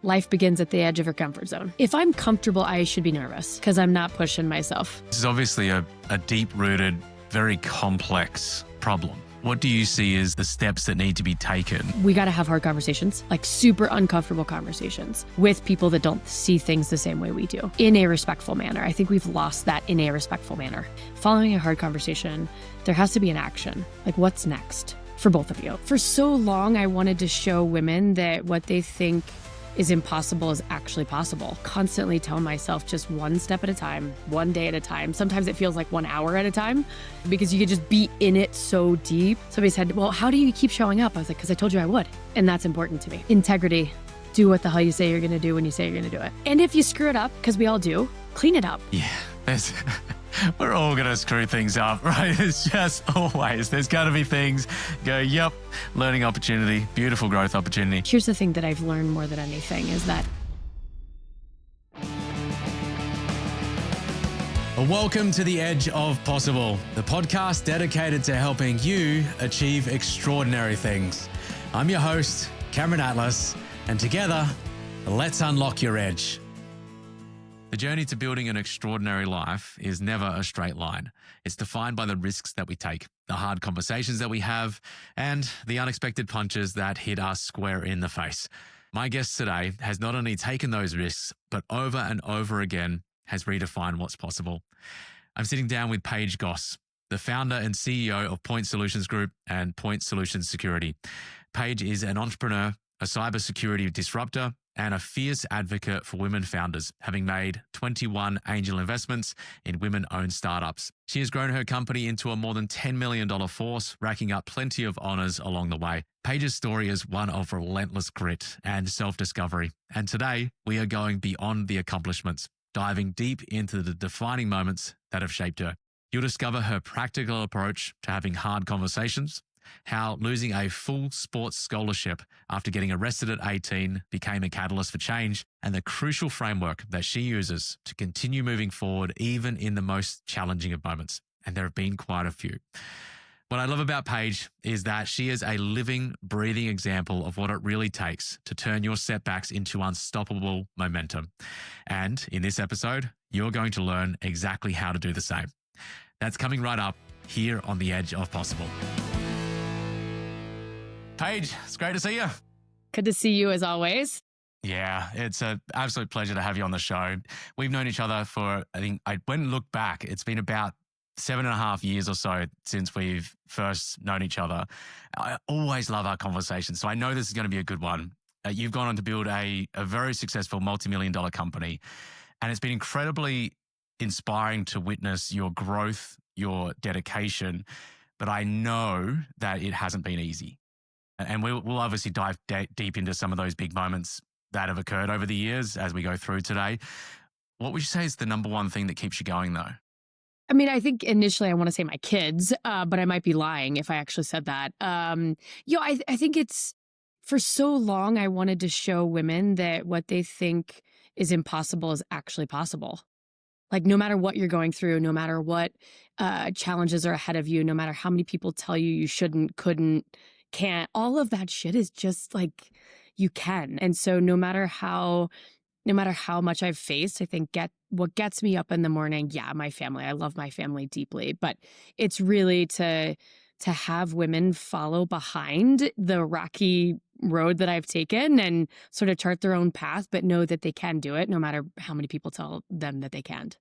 Life begins at the edge of your comfort zone. If I'm comfortable, I should be nervous because I'm not pushing myself. This is obviously a deep-rooted, very complex problem. What do you see as the steps that need to be taken? We got to have hard conversations, like super uncomfortable conversations with people that don't see things the same way we do in a respectful manner. I think we've lost that in a respectful manner. Following a hard conversation, there has to be an action. Like, what's next for both of you? For so long, I wanted to show women that what they think is impossible is actually possible. Constantly tell myself just one step at a time, one day at a time. Sometimes it feels like 1 hour at a time because you could just be in it so deep. Somebody said, well, how do you keep showing up? I was like, because I told you I would. And that's important to me. Integrity. Do what the hell you say you're going to do when you say you're going to do it. And if you screw it up, because we all do, clean it up. Yeah, we're all going to screw things up, right? It's just always, there's got to be things, go, yep, learning opportunity, beautiful growth opportunity. Here's the thing that I've learned more than anything is that Welcome to The Edge of Possible, the podcast dedicated to helping you achieve extraordinary things. I'm your host, Cameron Atlas, and together, let's unlock your edge. The journey to building an extraordinary life is never a straight line. It's defined by the risks that we take, the hard conversations that we have, and the unexpected punches that hit us square in the face. My guest today has not only taken those risks, but over and over again has redefined what's possible. I'm sitting down with Paige Goss, the founder and CEO of Point Solutions Group and Point Solutions Security. Paige is an entrepreneur, a cybersecurity disruptor, and a fierce advocate for women founders, having made 21 angel investments in women-owned startups. She has grown her company into a more than $10 million force, racking up plenty of honors along the way. Paige's story is one of relentless grit and self-discovery. And today, we are going beyond the accomplishments, diving deep into the defining moments that have shaped her. You'll discover her practical approach to having hard conversations, how losing a full sports scholarship after getting arrested at 18 became a catalyst for change, and the crucial framework that she uses to continue moving forward even in the most challenging of moments. And there have been quite a few. What I love about Paige is that she is a living, breathing example of what it really takes to turn your setbacks into unstoppable momentum. And in this episode, you're going to learn exactly how to do the same. That's coming right up here on The Edge of Possible. Paige, it's great to see you. good to see you as always. Yeah, it's an absolute pleasure to have you on the show. We've known each other for, I think, I went and looked back. It's been about 7.5 years or so since we've first known each other. I always love our conversations, so I know this is going to be a good one. You've gone on to build a very successful multi-million-dollar company, and it's been incredibly inspiring to witness your growth, your dedication, but I know that it hasn't been easy. And we'll obviously dive deep into some of those big moments that have occurred over the years as we go through today. What would you say is the number one thing that keeps you going, though? I mean, I think initially I want to say my kids, but I might be lying if I actually said that. I think it's, for so long, I wanted to show women that what they think is impossible is actually possible. Like, no matter what you're going through, no matter what challenges are ahead of you, no matter how many people tell you you shouldn't, couldn't, can't, all of that shit is just like, you can. And so no matter how much I've faced, I think what gets me up in the morning, my family. I love my family deeply, but it's really to have women follow behind the rocky road that I've taken and sort of chart their own path, but know that they can do it no matter how many people tell them that they can't.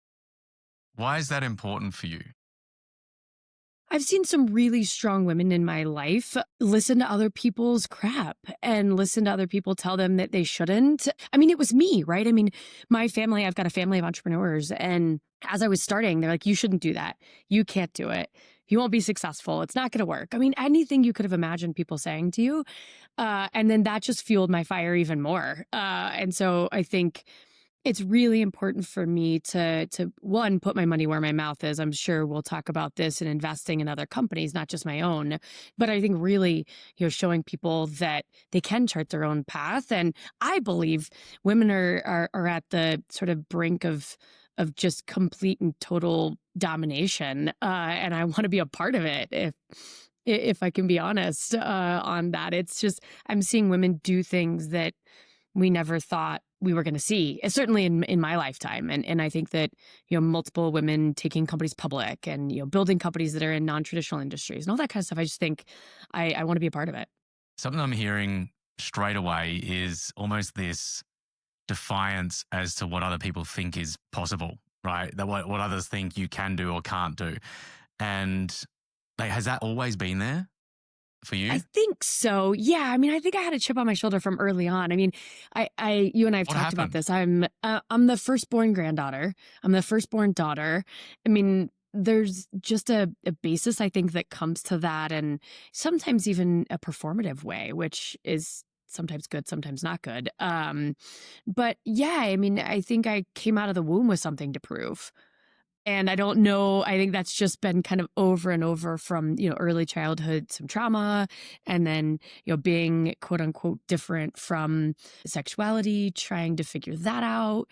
Why is that important for you? I've seen some really strong women in my life listen to other people's crap and listen to other people tell them that they shouldn't. I mean, it was me, right? I mean, my family, I've got a family of entrepreneurs. And as I was starting, they're like, you shouldn't do that. You can't do it. You won't be successful. It's not going to work. I mean, anything you could have imagined people saying to you. And then that just fueled my fire even more. And so I think it's really important for me to one, put my money where my mouth is. I'm sure we'll talk about this in investing in other companies, not just my own. But I think really, showing people that they can chart their own path. And I believe women are at the sort of brink of just complete and total domination. And I want to be a part of it if I can be honest on that. It's just, I'm seeing women do things that we never thought we were going to see, certainly in my lifetime. And I think that, multiple women taking companies public and, building companies that are in non-traditional industries and all that kind of stuff. I just think I want to be a part of it. Something I'm hearing straight away is almost this defiance as to what other people think is possible, right? That what others think you can do or can't do. And like, has that always been there for you? I think so. Yeah. I mean, I think I had a chip on my shoulder from early on. I mean, you and I have What talked about happened? this. I'm the firstborn granddaughter. I'm the firstborn daughter. I mean, there's just a basis, I think, that comes to that, and sometimes even a performative way, which is sometimes good, sometimes not good. But yeah, I mean, I think I came out of the womb with something to prove. And I don't know, I think that's just been kind of over and over from, early childhood, some trauma, and then, being quote unquote different from sexuality, trying to figure that out,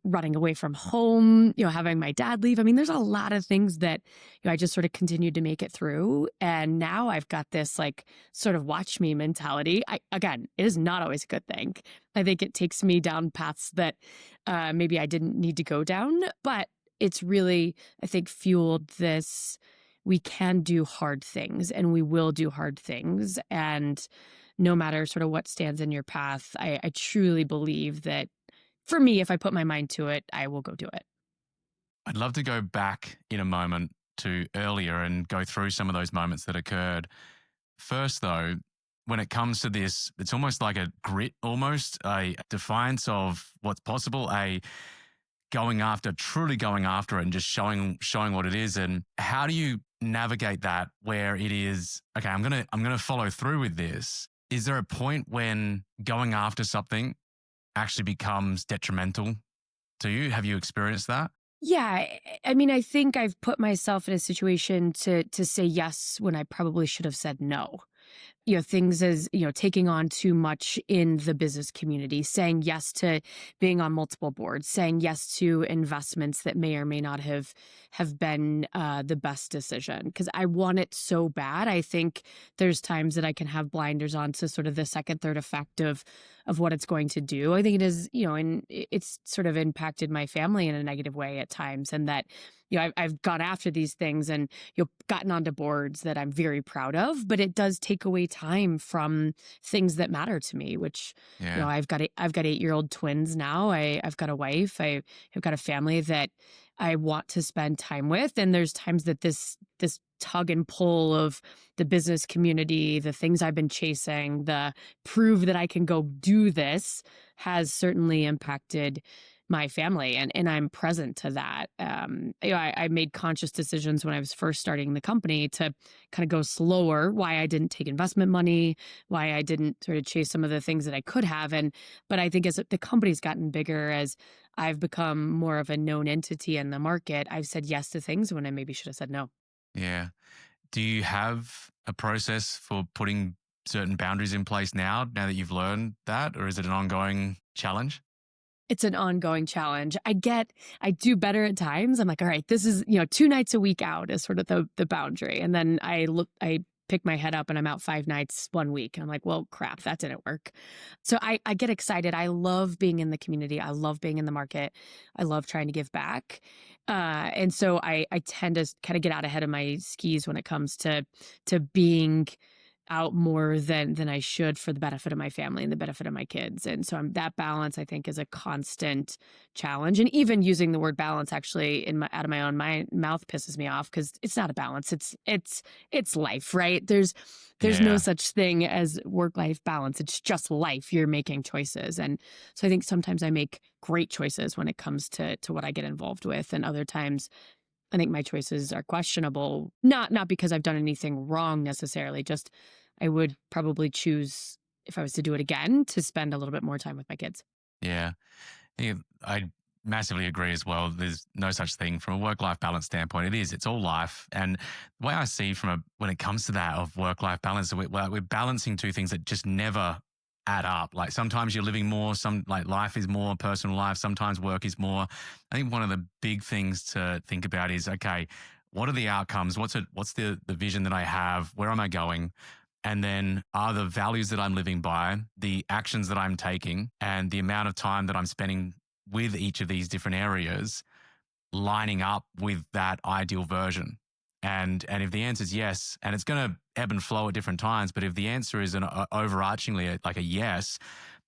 running away from home, having my dad leave. I mean, there's a lot of things that, I just sort of continued to make it through. And now I've got this like sort of watch me mentality. Again, it is not always a good thing. I think it takes me down paths that maybe I didn't need to go down, but it's really, I think, fueled this. We can do hard things and we will do hard things. And no matter sort of what stands in your path, I truly believe that for me, if I put my mind to it, I will go do it. I'd love to go back in a moment to earlier and go through some of those moments that occurred. First, though, when it comes to this, it's almost like a grit, almost a defiance of what's possible, truly going after it and just showing what it is. And how do you navigate that where it is, okay, I'm going to follow through with this. Is there a point when going after something actually becomes detrimental to you? Have you experienced that? Yeah, I mean, I think I've put myself in a situation to say yes when I probably should have said no. Things as, taking on too much in the business community, saying yes to being on multiple boards, saying yes to investments that may or may not have been the best decision. Because I want it so bad. I think there's times that I can have blinders on to sort of the second, third effect of what it's going to do. I think it is, and it's sort of impacted my family in a negative way at times. And that, I've gone after these things and, gotten onto boards that I'm very proud of, but it does take away time from things that matter to me, which, Yeah. I've got 8-year-old twins now. I've got a wife. I've got a family that I want to spend time with. And there's times that this tug and pull of the business community, the things I've been chasing, the prove that I can go do this has certainly impacted my family, and I'm present to that. I made conscious decisions when I was first starting the company to kind of go slower, why I didn't take investment money, why I didn't sort of chase some of the things that I could have. But I think as the company's gotten bigger, as I've become more of a known entity in the market, I've said yes to things when I maybe should have said no. Yeah. Do you have a process for putting certain boundaries in place now that you've learned that, or is it an ongoing challenge? It's an ongoing challenge. I do better at times. I'm like, all right, this is, 2 nights a week out is sort of the boundary. And then I pick my head up and I'm out 5 nights 1 week. And I'm like, well, crap, that didn't work. So I get excited. I love being in the community. I love being in the market. I love trying to give back. And so I tend to kind of get out ahead of my skis when it comes to being out more than I should for the benefit of my family and the benefit of my kids. And so that balance, I think, is a constant challenge. And even using the word balance actually out of my own mouth pisses me off, because it's not a balance. It's life, right? There's no Yeah. such thing as work-life balance. It's just life. You're making choices. And so I think sometimes I make great choices when it comes to what I get involved with. And other times I think my choices are questionable, not because I've done anything wrong necessarily, just I would probably choose, if I was to do it again, to spend a little bit more time with my kids. Yeah. Yeah, I massively agree as well. There's no such thing from a work-life balance standpoint. It's all life. And the way I see when it comes to that of work-life balance, we're balancing two things that just never add up. Like sometimes you're living more, like life is more, personal life, sometimes work is more. I think one of the big things to think about is, okay, what are the outcomes? What's the vision that I have? Where am I going? And then are the values that I'm living by, the actions that I'm taking, and the amount of time that I'm spending with each of these different areas lining up with that ideal version? And if the answer is yes, and it's going to ebb and flow at different times, but if the answer is overarchingly like a yes,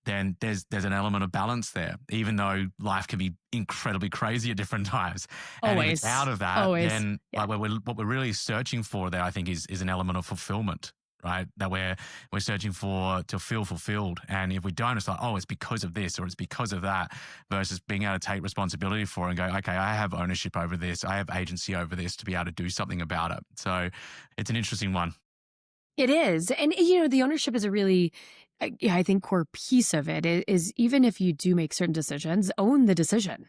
then there's an element of balance there, even though life can be incredibly crazy at different times. And if it's Always. out of that, Always. then Yeah. like what we're really searching for there, I think, is an element of fulfillment, right? That we're searching for to feel fulfilled. And if we don't, it's like, oh, it's because of this or it's because of that, versus being able to take responsibility for it and go, okay, I have ownership over this. I have agency over this to be able to do something about it. So it's an interesting one. It is. And, the ownership is a really, I think, core piece of it is even if you do make certain decisions, own the decision.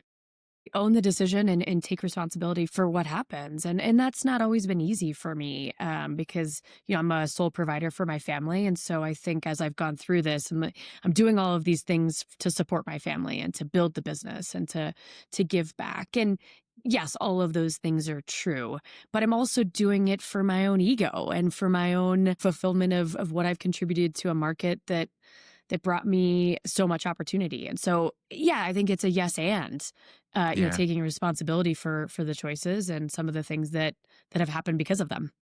Own the decision and take responsibility for what happens. And that's not always been easy for me because, I'm a sole provider for my family. And so I think as I've gone through this, I'm doing all of these things to support my family and to build the business and to give back. And yes, all of those things are true, but I'm also doing it for my own ego and for my own fulfillment of what I've contributed to a market that brought me so much opportunity. And so, yeah, I think it's a yes and, Yeah. taking responsibility for the choices and some of the things that have happened because of them.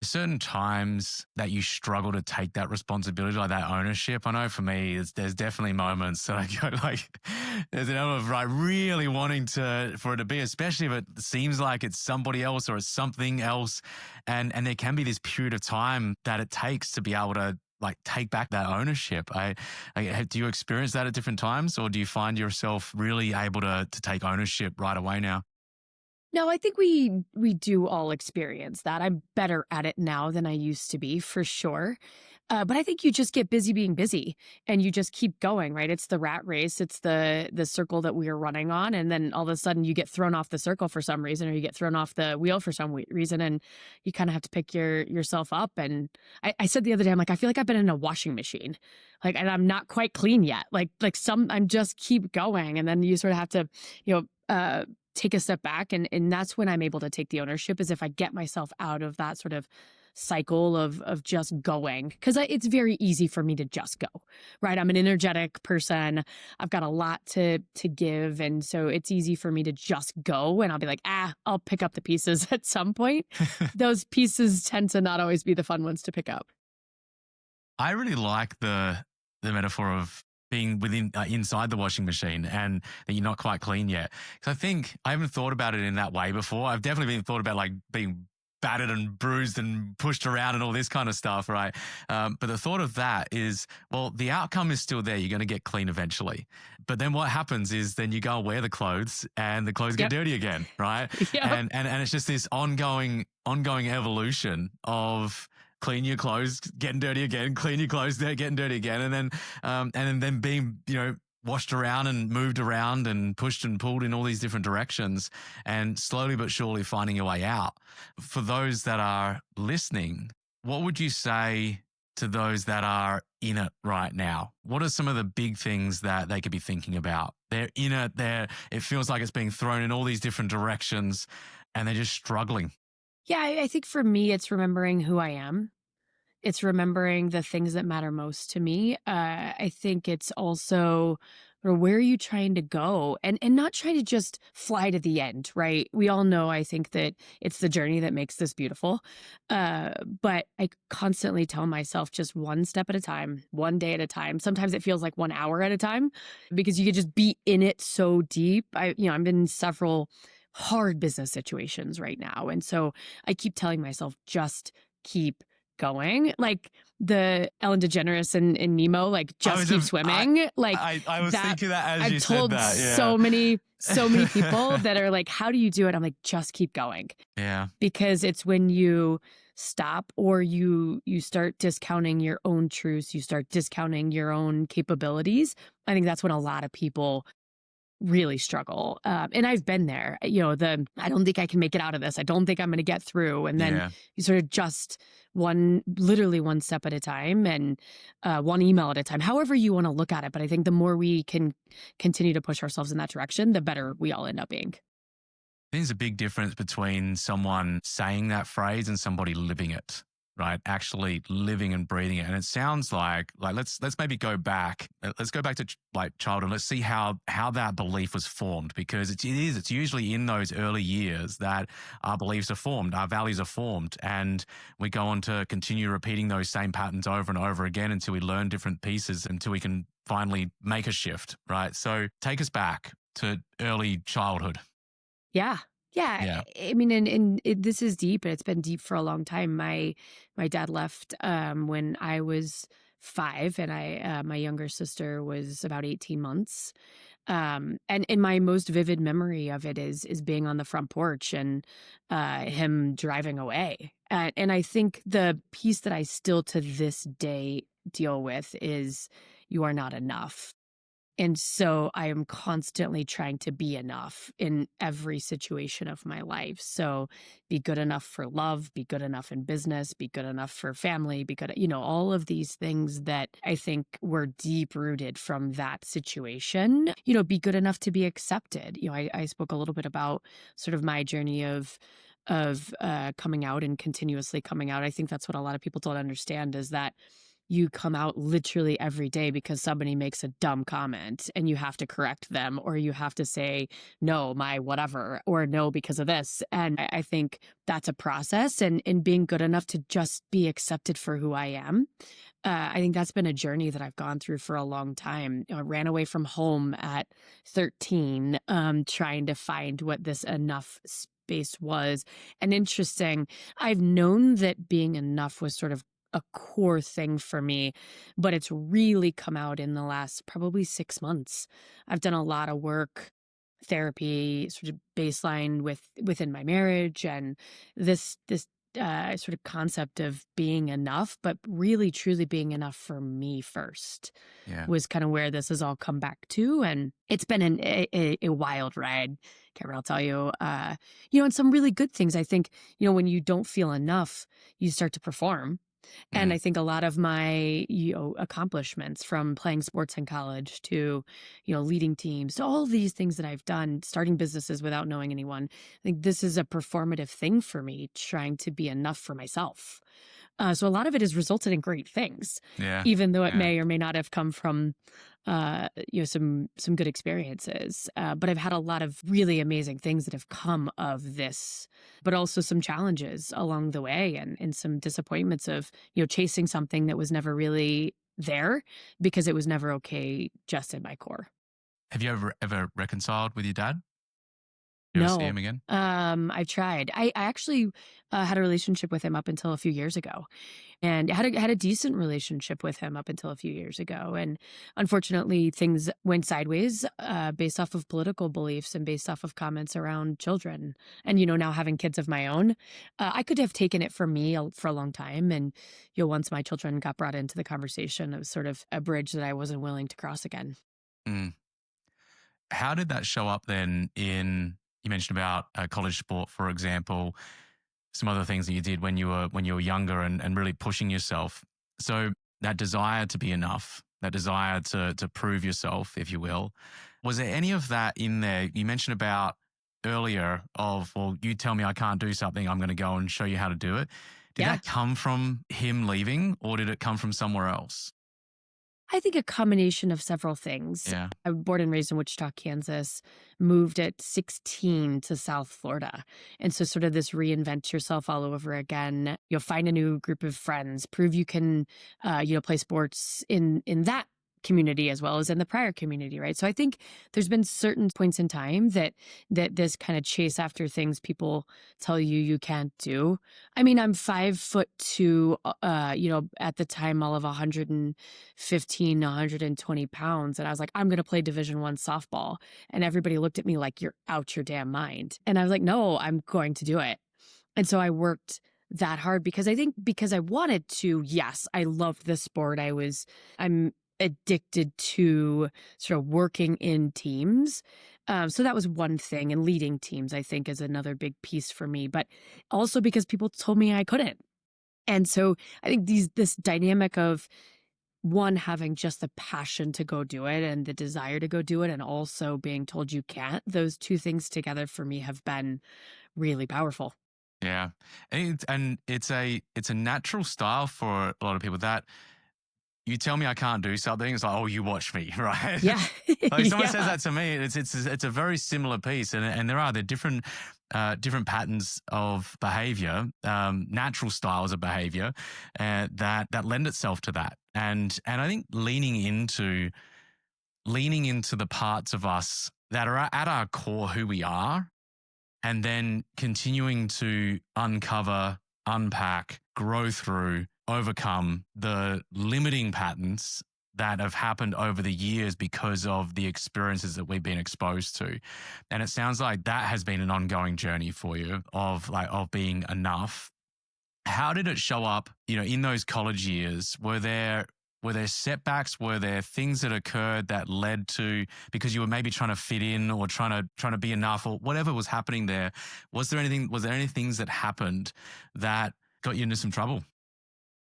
Certain times that you struggle to take that responsibility, like that ownership. I know for me, there's definitely moments that I go like, there's an element of like really wanting for it to be, especially if it seems like it's somebody else or it's something else. And there can be this period of time that it takes to be able to like take back that ownership. Do you experience that at different times, or do you find yourself really able to take ownership right away now? No, I think we do all experience that. I'm better at it now than I used to be, for sure. But I think you just get busy being busy, and you just keep going, right? It's the rat race. It's the circle that we are running on, and then all of a sudden you get thrown off the circle for some reason, or you get thrown off the wheel for some reason, and you kind of have to pick yourself up. And I said the other day, I'm like, I feel like I've been in a washing machine, like, and I'm not quite clean yet. I'm just keep going, and then you sort of have to, you know. Take a step back, and that's when I'm able to take the ownership, is if I get myself out of that sort of cycle of just going, because it's very easy for me to just go, right? I'm an energetic person. I've got a lot to give, and so it's easy for me to just go, and I'll be like, I'll pick up the pieces at some point. Those pieces tend to not always be the fun ones to pick up. I really like the metaphor of being inside the washing machine and that you're not quite clean yet. Because I think I haven't thought about it in that way before. I've definitely been thought about like being battered and bruised and pushed around and all this kind of stuff, right? But the thought of that is, well, the outcome is still there. You're going to get clean eventually. But then what happens is then you go and wear the clothes and the clothes get Yep. dirty again, right? Yep. And it's just this ongoing evolution of clean your clothes, getting dirty again, clean your clothes, getting dirty again, and then being, washed around and moved around and pushed and pulled in all these different directions, and slowly but surely finding your way out. For those that are listening, what would you say to those that are in it right now? What are some of the big things that they could be thinking about? They're in it, it feels like it's being thrown in all these different directions and they're just struggling. Yeah, I think for me, it's remembering who I am. It's remembering the things that matter most to me. I think it's also, or where are you trying to go, and not trying to just fly to the end, right? We all know, I think, that it's the journey that makes this beautiful. But I constantly tell myself just one step at a time, one day at a time. Sometimes it feels like 1 hour at a time, because you could just be in it so deep. I'm in several hard business situations right now, and so I keep telling myself, just keep going. Like the Ellen DeGeneres in Nemo, like, I just was keep a, swimming. Like I was that. thinking that as I've you said told that. Yeah. so many people that are like, how do you do it? I'm like, just keep going. Yeah. Because it's when you stop, or you start discounting your own truths, you start discounting your own capabilities. I think that's when a lot of people really struggle. And I've been there, I don't think I can make it out of this. I don't think I'm going to get through. And then Yeah. you sort of just literally one step at a time, and one email at a time, however you want to look at it. But I think the more we can continue to push ourselves in that direction, the better we all end up being. There's a big difference between someone saying that phrase and somebody living it. right? Actually living and breathing it. And it sounds like let's maybe go back. Let's go back to like childhood. Let's see how that belief was formed, because it's usually in those early years that our beliefs are formed, our values are formed, and we go on to continue repeating those same patterns over and over again until we learn different pieces, until we can finally make a shift, right? So take us back to early childhood. Yeah. Yeah. Yeah. I mean, this is deep, and it's been deep for a long time. My dad left when I was 5, and my younger sister was about 18 months. And my most vivid memory of it is being on the front porch and him driving away. And I think the piece that I still to this day deal with is you are not enough. And so I am constantly trying to be enough in every situation of my life. So be good enough for love, be good enough in business, be good enough for family, be good, all of these things that I think were deep rooted from that situation. Be good enough to be accepted. I spoke a little bit about sort of my journey of coming out and continuously coming out. I think that's what a lot of people don't understand, is that you come out literally every day because somebody makes a dumb comment and you have to correct them, or you have to say, no, my whatever, or no, because of this. And I think that's a process, and being good enough to just be accepted for who I am. I think that's been a journey that I've gone through for a long time. I ran away from home at 13, trying to find what this enough space was. And interesting, I've known that being enough was sort of a core thing for me, but it's really come out in the last probably 6 months. I've done a lot of work, therapy, sort of baseline within my marriage, and this sort of concept of being enough, but really truly being enough for me first, Yeah. was kind of where this has all come back to. And it's been a wild ride, Cameron, I'll tell you. And some really good things. I think, when you don't feel enough, you start to perform. And Mm. I think a lot of my, accomplishments, from playing sports in college to, leading teams, to all these things that I've done, starting businesses without knowing anyone, I think this is a performative thing for me, trying to be enough for myself. So a lot of it has resulted in great things, Yeah. even though it Yeah. may or may not have come from, some good experiences. But I've had a lot of really amazing things that have come of this, but also some challenges along the way, and some disappointments of, chasing something that was never really there because it was never okay just in my core. Have you ever reconciled with your dad? You ever see No. him again? I've tried. I actually had a relationship with him up until a few years ago, and had a decent relationship with him up until a few years ago. And unfortunately, things went sideways, based off of political beliefs and based off of comments around children. And, now having kids of my own, I could have taken it from me for a long time. And, once my children got brought into the conversation, it was sort of a bridge that I wasn't willing to cross again. Mm. How did that show up then you mentioned about college sport, for example, some other things that you did when you were younger and really pushing yourself. So that desire to be enough, that desire to prove yourself, if you will, was there any of that in there? You mentioned about earlier of, well, you tell me I can't do something, I'm going to go and show you how to do it. Did Yeah. that come from him leaving, or did it come from somewhere else? I think a combination of several things. Yeah. I'm born and raised in Wichita, Kansas, moved at 16 to South Florida. And so sort of this reinvent yourself all over again. You'll find a new group of friends, prove you can, play sports in that community as well as in the prior community, right? So I think there's been certain points in time that this kind of chase after things people tell you can't do. I mean, I'm 5'2", at the time, all of 115, 120 pounds. And I was like, I'm going to play Division I softball. And everybody looked at me like, you're out your damn mind. And I was like, no, I'm going to do it. And so I worked that hard because I wanted to. Yes, I loved the sport. I'm addicted to sort of working in teams. So that was one thing. And leading teams, I think, is another big piece for me, but also because people told me I couldn't. And so I think this dynamic of, one, having just the passion to go do it and the desire to go do it, and also being told you can't, those two things together for me have been really powerful. Yeah. And it's a natural style for a lot of people that you tell me I can't do something, it's like, oh, you watch me, right? Yeah. Like if someone says Yeah. that to me, it's a very similar piece, and there are different patterns of behavior, natural styles of behavior that lend itself to that, and I think leaning into the parts of us that are at our core who we are, and then continuing to uncover, unpack, grow through, overcome the limiting patterns that have happened over the years because of the experiences that we've been exposed to. And it sounds like that has been an ongoing journey for you of being enough. How did it show up, in those college years? Were there setbacks? Were there things that occurred that led to, because you were maybe trying to fit in or trying to be enough or whatever was happening there? Was there any things that happened that got you into some trouble?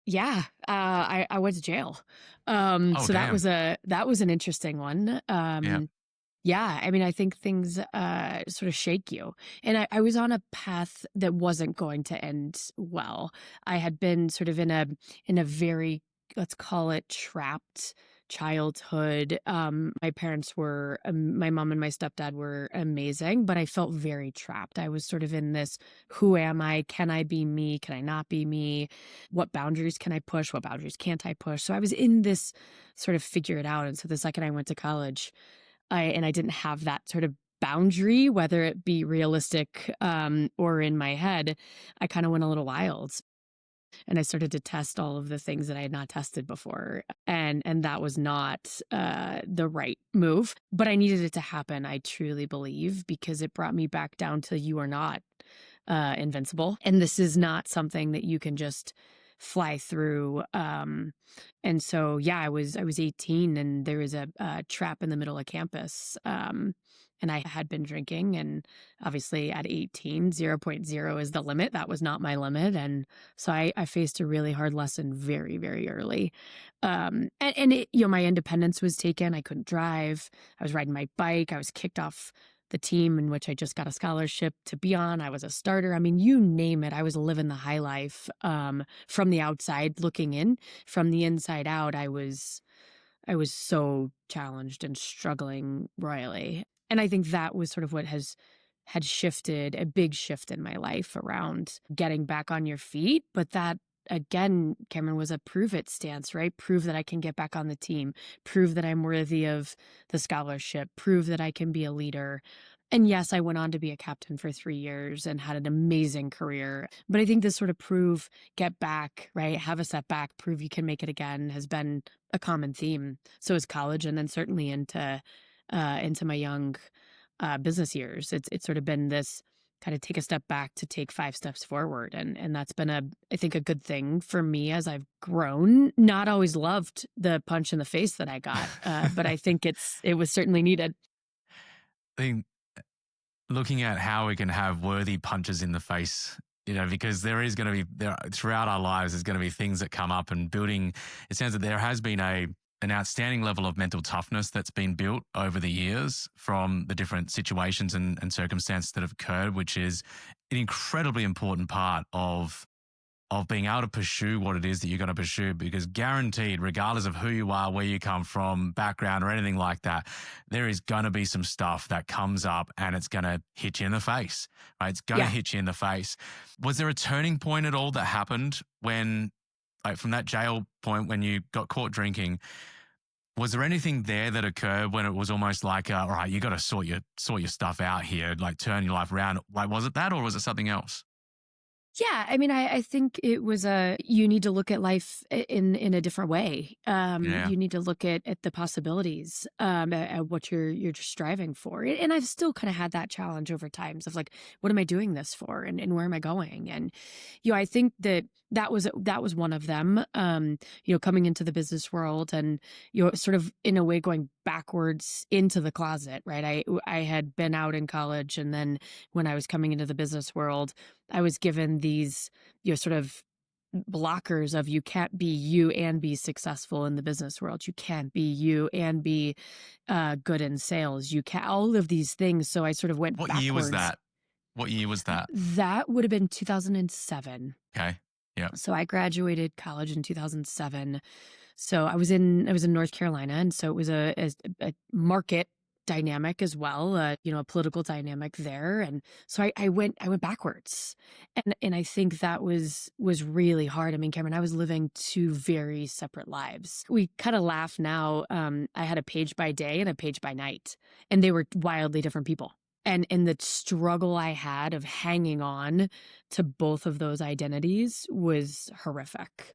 Yeah. I went to jail. Oh, So damn. that was an interesting one. Yeah. Yeah, I mean, I think things sort of shake you. And I was on a path that wasn't going to end well. I had been sort of in a very, let's call it, trapped childhood. My parents were, my mom and my stepdad were amazing, but I felt very trapped. I was sort of in this, who am I? Can I be me? Can I not be me? What boundaries can I push? What boundaries can't I push? So I was in this sort of figure it out. And so the second I went to college, I didn't have that sort of boundary, whether it be realistic or in my head, I kind of went a little wild. And I started to test all of the things that I had not tested before, and that was not the right move. But I needed it to happen. I truly believe, because it brought me back down to, you are not invincible, and this is not something that you can just fly through. And so, yeah, I was 18, and there was a trap in the middle of campus. And I had been drinking, and obviously at 18, zero point 0.0 is the limit. That was not my limit. And so I faced a really hard lesson very, very early. And it, my independence was taken. I couldn't drive. I was riding my bike. I was kicked off the team in which I just got a scholarship to be on. I was a starter. I mean, you name it. I was living the high life. From the outside looking in, from the inside out, I was so challenged and struggling royally. And I think that was sort of what had shifted, a big shift in my life around getting back on your feet. But that, again, Cameron, was a prove it stance, right? Prove that I can get back on the team, prove that I'm worthy of the scholarship, prove that I can be a leader. And yes, I went on to be a captain for 3 years and had an amazing career. But I think this sort of prove, get back, right? Have a setback, prove you can make it again has been a common theme. So is college, and then certainly into my young business years. It's sort of been this kind of take a step back to take 5 steps forward. And that's been I think a good thing for me as I've grown. Not always loved the punch in the face that I got, but I think it was certainly needed. I think looking at how we can have worthy punches in the face, because there is going to be, throughout our lives, there's going to be things that come up, and building, it sounds that there has been an outstanding level of mental toughness that's been built over the years from the different situations and circumstances that have occurred, which is an incredibly important part of being able to pursue what it is that you're going to pursue, because guaranteed, regardless of who you are, where you come from, background, or anything like that, there is going to be some stuff that comes up and it's going to hit you in the face, right? It's going to hit you in the face. Was there a turning point at all that happened when, like from that jail point when you got caught drinking? Was there anything there that occurred when it was almost like, all right, you got to sort your stuff out here, like turn your life around? Like, was it that, or was it something else? Yeah, I mean, I think it was you need to look at life in a different way. Yeah. You need to look at the possibilities, at what you're just striving for. And I've still kind of had that challenge over times of like, what am I doing this for, and where am I going? And I think that was one of them. Coming into the business world, and sort of in a way going backwards into the closet, right? I had been out in college, and then when I was coming into the business world, I was given these, sort of blockers of, you can't be you and be successful in the business world. You can't be you and be good in sales. You can't, all of these things. So I sort of went What backwards. year was that? What year was that? That would have been 2007. Okay. Yeah. So I graduated college in 2007. So I was in North Carolina, and so it was a market dynamic as well, a political dynamic there, and so I went backwards, and I think that was really hard. I mean, Cameron, I was living two very separate lives. We kind of laugh now. I had a Paige by day and a Paige by night, and they were wildly different people. And the struggle I had of hanging on to both of those identities was horrific.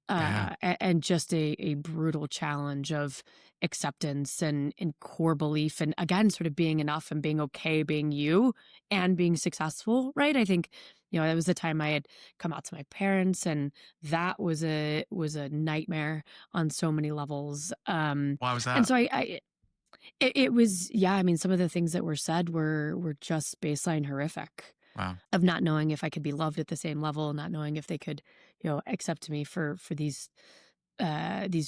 Yeah. And just a brutal challenge of acceptance and core belief. And again, sort of being enough and being okay being you and being successful, right? I think, that was the time I had come out to my parents, and that was a nightmare on so many levels. Why was And that? so it was, yeah, I mean, some of the things that were said were just baseline horrific, Wow. of not knowing if I could be loved at the same level, not knowing if they could, accept me for these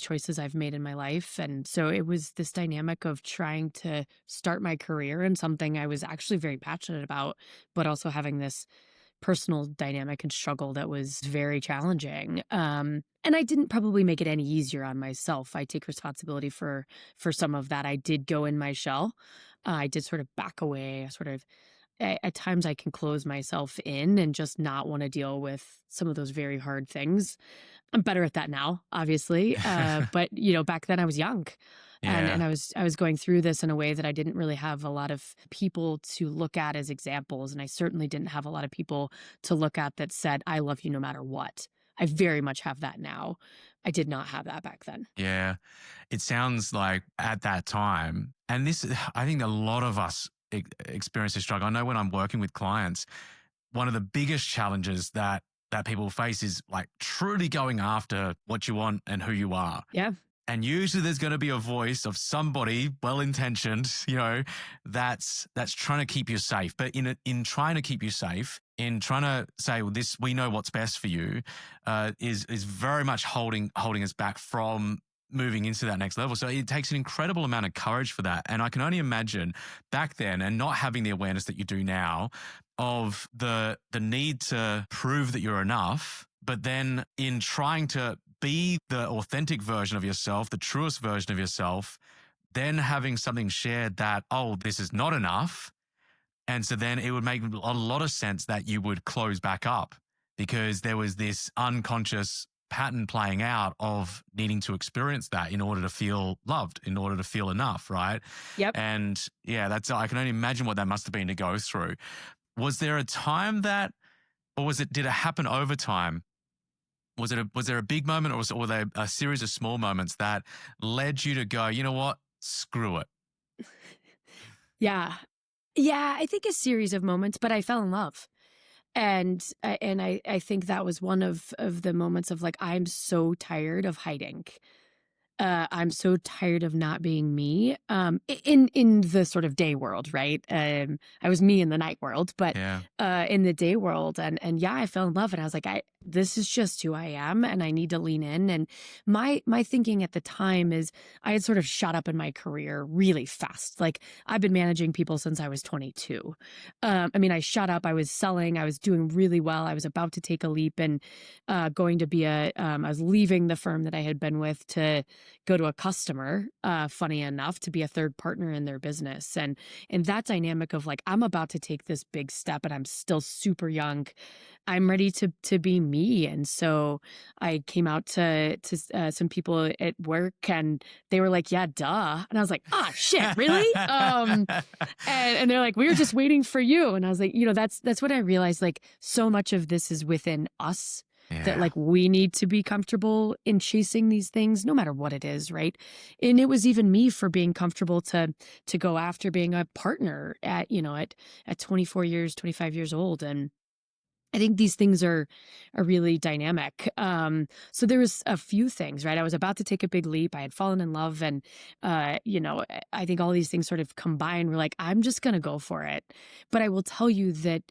choices I've made in my life. And so it was this dynamic of trying to start my career in something I was actually very passionate about, but also having this personal dynamic and struggle that was very challenging. And I didn't probably make it any easier on myself. I take responsibility for some of that. I did go in my shell. I did sort of back away, sort of at times I can close myself in and just not want to deal with some of those very hard things. I'm better at that now, obviously. But back then I was young, and Yeah. I was going through this in a way that I didn't really have a lot of people to look at as examples. And I certainly didn't have a lot of people to look at that said, I love you no matter what. I very much have that now. I did not have that back then. Yeah. It sounds like at that time, and this, I think a lot of us experience this struggle. I know when I'm working with clients, one of the biggest challenges that people face is like truly going after what you want and who you are. Yeah. And usually there's going to be a voice of somebody well-intentioned, that's trying to keep you safe. But in trying to keep you safe, in trying to say, well, this, we know what's best for you, is very much holding us back from moving into that next level. So it takes an incredible amount of courage for that. And I can only imagine back then, and not having the awareness that you do now, of the need to prove that you're enough, but then in trying to be the authentic version of yourself, the truest version of yourself, then having something shared that, oh, this is not enough. And so then it would make a lot of sense that you would close back up, because there was this unconscious pattern playing out of needing to experience that in order to feel loved, in order to feel enough, right? Yep. And yeah, I can only imagine what that must have been to go through. Was there a time that, or did it happen over time? Was there a big moment, or were there a series of small moments that led you to go, you know what, screw it? Yeah. Yeah, I think a series of moments, but I fell in love. And I think that was one of the moments of like, I'm so tired of hiding. I'm so tired of not being me. In the sort of day world, right? I was me in the night world, but Yeah. in the day world, and yeah, I fell in love, and I was like, this is just who I am, and I need to lean in. And my thinking at the time is, I had sort of shot up in my career really fast. Like, I've been managing people since I was 22. I mean, I shot up. I was selling. I was doing really well. I was about to take a leap and going to be I was leaving the firm that I had been with to go to a customer, funny enough, to be a third partner in their business. And that dynamic of like, I'm about to take this big step and I'm still super young. I'm ready to be me. And so I came out to some people at work, and they were like, yeah, duh. And I was like, ah, shit, really? And they're like, we were just waiting for you. And I was like, that's when I realized, like, so much of this is within us. Yeah. That like we need to be comfortable in chasing these things, no matter what it is, right? And it was even me for being comfortable to go after being a partner at 24 years, 25 years old. And I think these things are really dynamic. So there was a few things, right? I was about to take a big leap. I had fallen in love, and I think all these things sort of combined were like, I'm just gonna go for it. But I will tell you that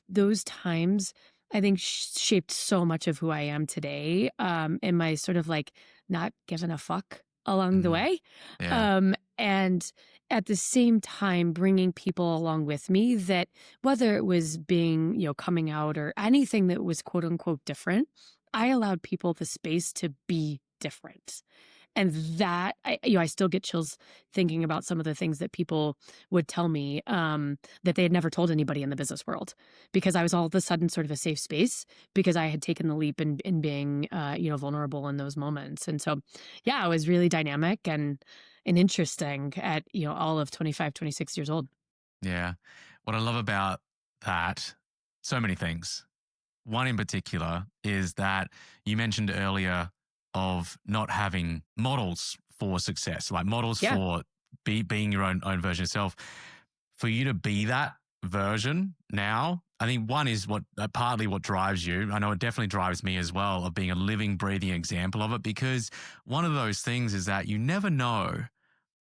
those times, I think, shaped so much of who I am today, and my sort of like not giving a fuck along the way. Yeah. And at the same time, bringing people along with me that whether it was being, coming out or anything that was quote unquote different, I allowed people the space to be different. And that I still get chills thinking about some of the things that people would tell me that they had never told anybody in the business world, because I was all of a sudden sort of a safe space because I had taken the leap in being vulnerable in those moments. And so, yeah, it was really dynamic and interesting at all of 25, 26 years old. Yeah. What I love about that, so many things. One in particular is that you mentioned earlier of not having models for success, like models Yeah, for being your own version of self. For you to be that version now, I think one is what partly what drives you. I know it definitely drives me as well, of being a living, breathing example of it, because one of those things is that you never know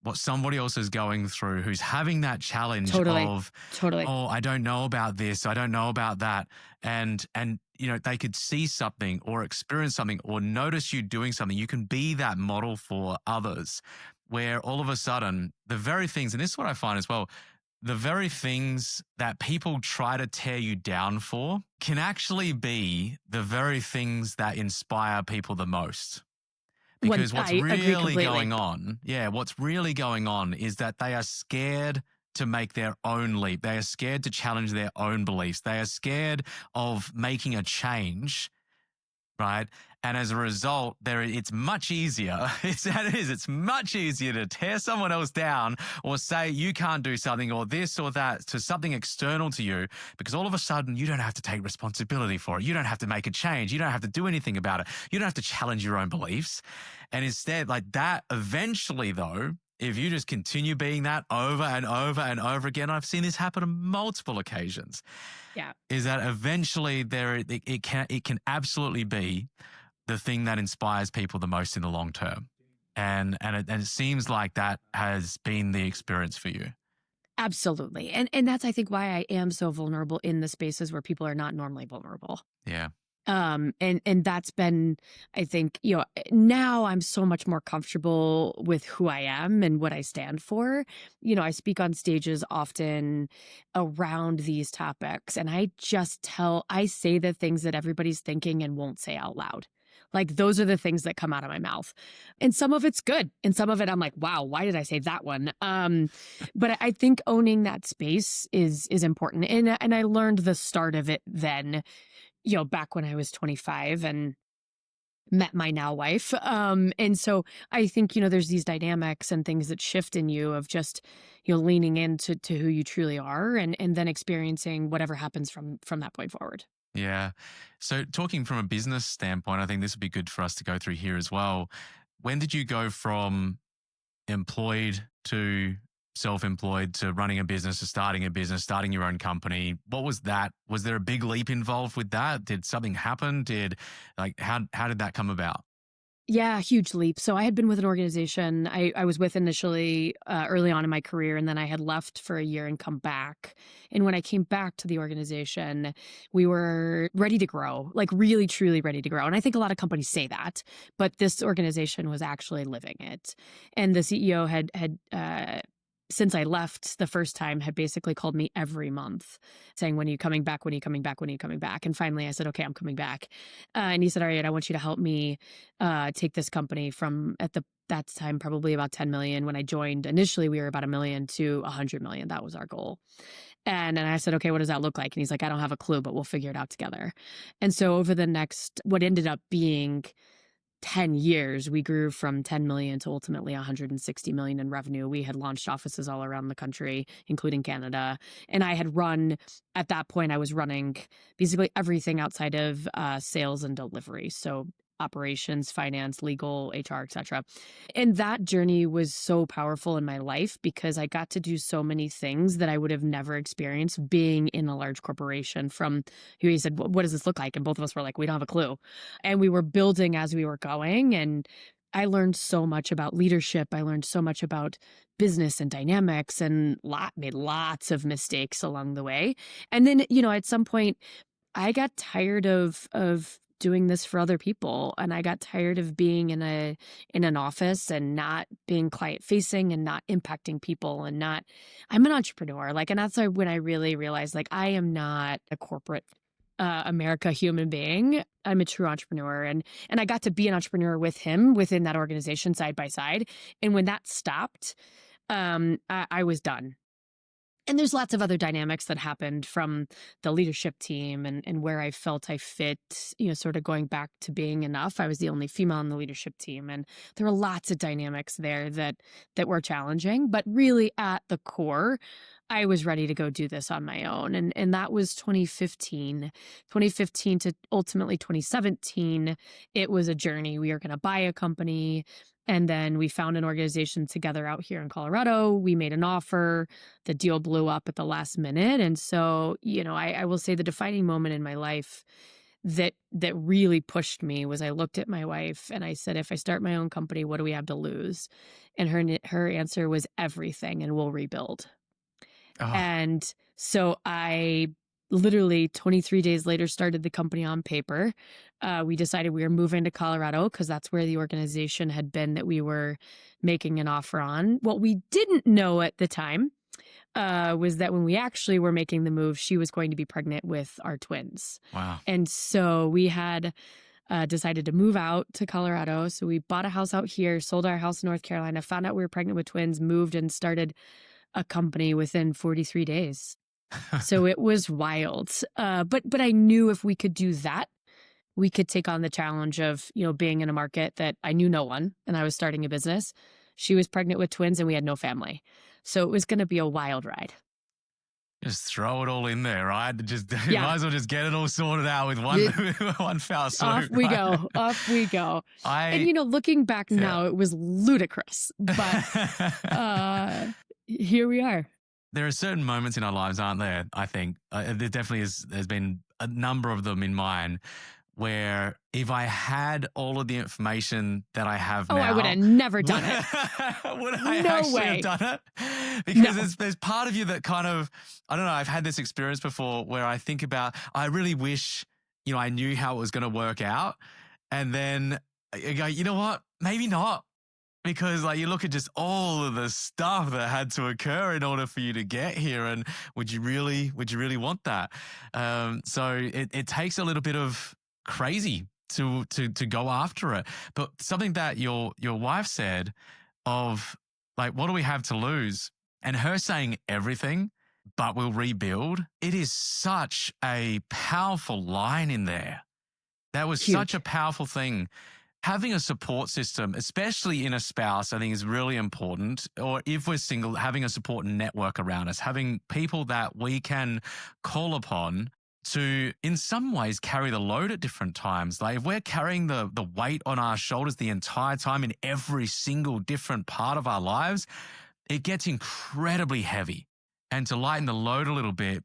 what somebody else is going through who's having that challenge totally. of, Totally. oh, I don't know about this, I don't know about that. And they could see something or experience something or notice you doing something. You can be that model for others, where all of a sudden the very things, and this is what I find as well, the very things that people try to tear you down for can actually be the very things that inspire people the most. When Because what's I agree really completely. going on, what's really going on is that they are scared to make their own leap. They are scared to challenge their own beliefs. They are scared of making a change, right? And as a result, it's much easier. It's much easier to tear someone else down or say you can't do something or this or that to something external to you, because all of a sudden you don't have to take responsibility for it. You don't have to make a change. You don't have to do anything about it. You don't have to challenge your own beliefs. And instead, like that, eventually though, if you just continue being that over and over and over again, I've seen this happen on multiple occasions, Yeah. is that eventually it can absolutely be the thing that inspires people the most in the long term. And it seems like that has been the experience for you. Absolutely. And that's, I think, why I am so vulnerable in the spaces where people are not normally vulnerable. Yeah. And that's been, I think, now I'm so much more comfortable with who I am and what I stand for. I speak on stages often around these topics, and I say the things that everybody's thinking and won't say out loud. Like, those are the things that come out of my mouth. And some of it's good. And some of it I'm like, wow, why did I say that one? But I think owning that space is important. And I learned the start of it then, back when I was 25 and met my now wife. And so I think, there's these dynamics and things that shift in you of just, leaning into who you truly are and then experiencing whatever happens from that point forward. Yeah. So talking from a business standpoint, I think this would be good for us to go through here as well. When did you go from employed to self-employed to running a business to starting a business, starting your own company? What was that? Was there a big leap involved with that? Did something happen? How did that come about? Yeah, huge leap. So I had been with an organization I was with initially early on in my career, and then I had left for a year and come back. And when I came back to the organization, we were ready to grow, like really, truly ready to grow. And I think a lot of companies say that, but this organization was actually living it. And the CEO had since I left the first time, had basically called me every month saying, when are you coming back? When are you coming back? When are you coming back? And finally I said, okay, I'm coming back. And he said, all right, I want you to help me take this company from that time, probably about 10 million. When I joined, initially we were about 1 million to 100 million. That was our goal. And then I said, okay, what does that look like? And he's like, I don't have a clue, but we'll figure it out together. And so over the next, what ended up being 10 years, we grew from 10 million to ultimately 160 million in revenue. We had launched offices all around the country, including Canada. And at that point, I was running basically everything outside of sales and delivery. So operations, finance, legal, HR, etc. And that journey was so powerful in my life because I got to do so many things that I would have never experienced being in a large corporation. From who he said, what does this look like? And both of us were like, we don't have a clue. And we were building as we were going. And I learned so much about leadership. I learned so much about business and dynamics and made lots of mistakes along the way. And then, at some point, I got tired of doing this for other people. And I got tired of being in an office and not being client facing and not impacting people and not, I'm an entrepreneur. Like, and that's when I really realized, like, I am not a corporate America human being. I'm a true entrepreneur. And I got to be an entrepreneur with him within that organization side by side. And when that stopped, I was done. And there's lots of other dynamics that happened from the leadership team and where I felt I fit, sort of going back to being enough. I was the only female on the leadership team. And there were lots of dynamics there that were challenging. But really at the core, I was ready to go do this on my own. And that was 2015. 2015 to ultimately 2017. It was a journey. We were going to buy a company. And then we found an organization together out here in Colorado. We made an offer. The deal blew up at the last minute. And so, I will say the defining moment in my life that really pushed me was I looked at my wife and I said, if I start my own company, what do we have to lose? And her answer was everything, and we'll rebuild. Oh, And so I literally 23 days later started the company on paper. We decided we were moving to Colorado because that's where the organization had been that we were making an offer on. What we didn't know at the time was that when we actually were making the move, she was going to be pregnant with our twins. wow. And so we had decided to move out to Colorado. So we bought a house out here, sold our house in North Carolina, found out we were pregnant with twins, moved and started a company within 43 days. So it was wild. But I knew if we could do that, we could take on the challenge of, being in a market that I knew no one and I was starting a business. She was pregnant with twins and we had no family. So it was going to be a wild ride. Just throw it all in there, right? Just Yeah. might as well just get it all sorted out with one foul swoop. Off we go. Off we go. And, looking back now, it was ludicrous. But here we are. There are certain moments in our lives, aren't there? I think there definitely is. There's been a number of them in mine where if I had all of the information that I have now, I would have never done it. Would I No actually way. have done it? Because there's part of you that kind of, I don't know, I've had this experience before where I think about, I really wish, I knew how it was going to work out. And then I go, you know what? Maybe not. Because you look at just all of the stuff that had to occur in order for you to get here, and would you really want that? So it takes a little bit of crazy to go after it. But something that your wife said of what do we have to lose? And her saying everything, but we'll rebuild. It is such a powerful line in there. That was Huge. such a powerful thing. Having a support system, especially in a spouse, I think is really important. Or if we're single, having a support network around us, having people that we can call upon to, in some ways, carry the load at different times. If we're carrying the weight on our shoulders the entire time in every single different part of our lives, it gets incredibly heavy. And to lighten the load a little bit,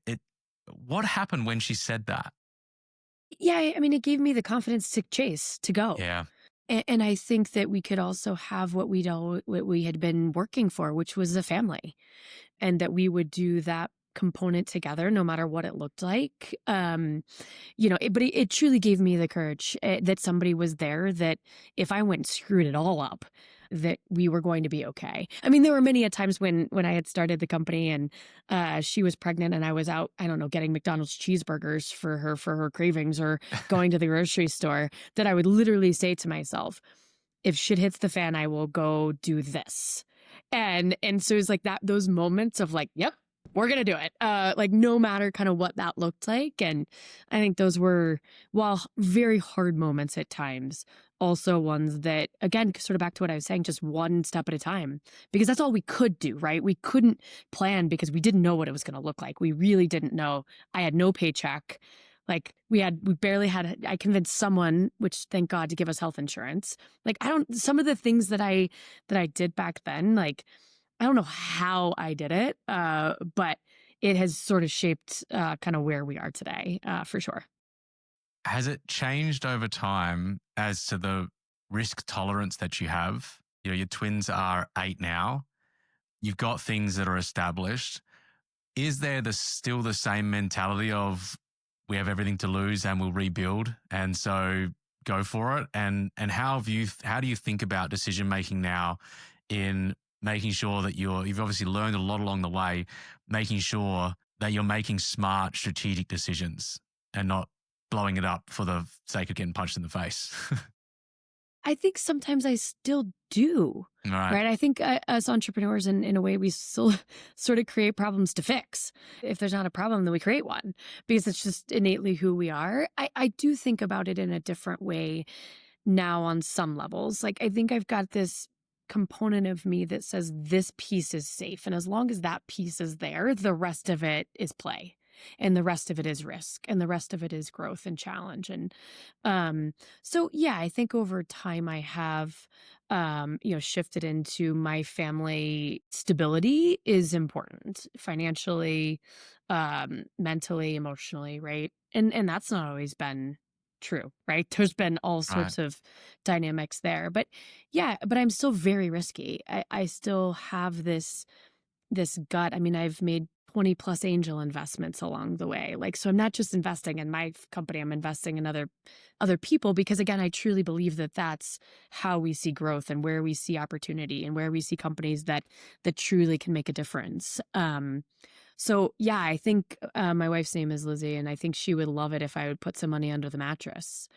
what happened when she said that? Yeah, it gave me the confidence to chase, to go. Yeah. And I think that we could also have what we had been working for, which was a family, and that we would do that component together, no matter what it looked like. But it truly gave me the courage that somebody was there, that if I went and screwed it all up, that we were going to be okay. There were many a times when I had started the company and she was pregnant and I was out, I don't know, getting McDonald's cheeseburgers for her cravings or going to the grocery store, that I would literally say to myself, if shit hits the fan, I will go do this. And so it's like that, those moments of yep, we're going to do it. No matter kind of what that looked like. And I think those were, while very hard moments at times, also ones that, again, sort of back to what I was saying, just one step at a time, because that's all we could do, right? We couldn't plan because we didn't know what it was going to look like. We really didn't know. I had no paycheck. We barely had, I convinced someone, which thank God, to give us health insurance. Some of the things that I did back then, I don't know how I did it, but it has sort of shaped kind of where we are today, for sure. Has it changed over time as to the risk tolerance that you have? Your twins are 8 now. You've got things that are established. Is there still the same mentality of we have everything to lose and we'll rebuild. And so go for it. And how do you think about decision making now in making sure that you've obviously learned a lot along the way, making sure that you're making smart strategic decisions and not blowing it up for the sake of getting punched in the face? I think sometimes I still do, Right. right? I think us entrepreneurs, in a way, we still sort of create problems to fix. If there's not a problem, then we create one because it's just innately who we are. I do think about it in a different way now on some levels. Like, I think I've got this component of me that says this piece is safe. And as long as that piece is there, the rest of it is play. And the rest of it is risk. And the rest of it is growth and challenge. And so, yeah, I think over time I have, shifted into my family stability is important financially, mentally, emotionally, right? And that's not always been true, right? There's been all Right. sorts of dynamics there. But yeah, but I'm still very risky. I still have this gut. I mean, I've made 20 plus angel investments along the way. Like, so I'm not just investing in my company, I'm investing in other people because again, I truly believe that that's how we see growth and where we see opportunity and where we see companies that truly can make a difference. So yeah, I think my wife's name is Lizzie, and I think she would love it if I would put some money under the mattress.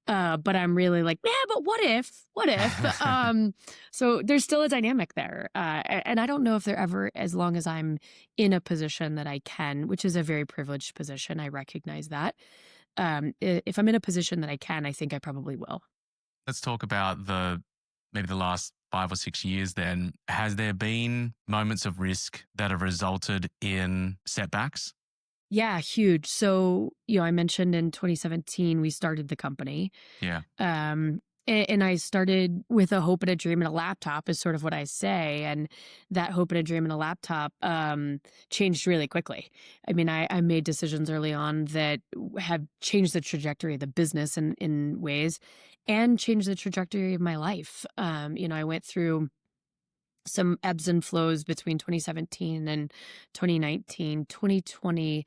But I'm really like, yeah, but what if? What if? So there's still a dynamic there, and I don't know if there ever, as long as I'm in a position that I can, which is a very privileged position, I recognize that. If I'm in a position that I can, I think I probably will. Let's talk about maybe the last 5 or 6 years then. Has there been moments of risk that have resulted in setbacks? Yeah, huge. So, I mentioned in 2017 we started the company. Yeah. And I started with a hope and a dream and a laptop is sort of what I say. And that hope and a dream and a laptop changed really quickly. I mean, I made decisions early on that have changed the trajectory of the business in ways and changed the trajectory of my life. I went through some ebbs and flows between 2017 and 2019. 2020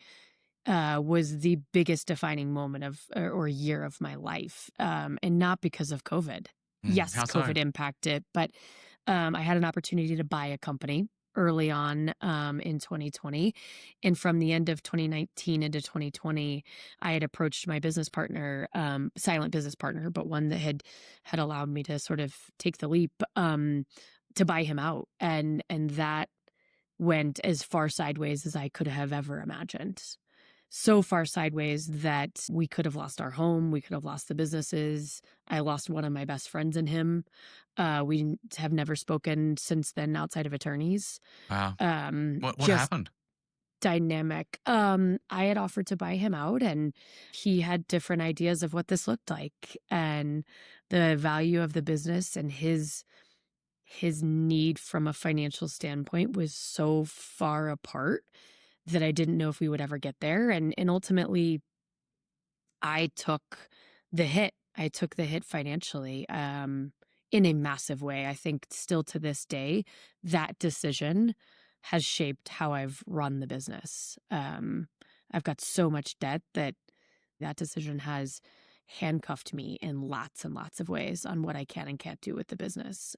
was the biggest defining moment of or year of my life, and not because of COVID. Yes, How so? COVID impacted, but I had an opportunity to buy a company early on in 2020, and from the end of 2019 into 2020, I had approached my business partner, silent business partner, but one that had allowed me to sort of take the leap to buy him out, and that went as far sideways as I could have ever imagined. So far sideways that we could have lost our home, we could have lost the businesses. I lost one of my best friends in him. We have never spoken since then outside of attorneys. Wow. What Just happened? dynamic. I had offered to buy him out, and he had different ideas of what this looked like and the value of the business, and his need from a financial standpoint was so far apart that I didn't know if we would ever get there. And ultimately I took the hit. I took the hit financially, in a massive way. I think still to this day, that decision has shaped how I've run the business. I've got so much debt that decision has handcuffed me in lots and lots of ways on what I can and can't do with the business.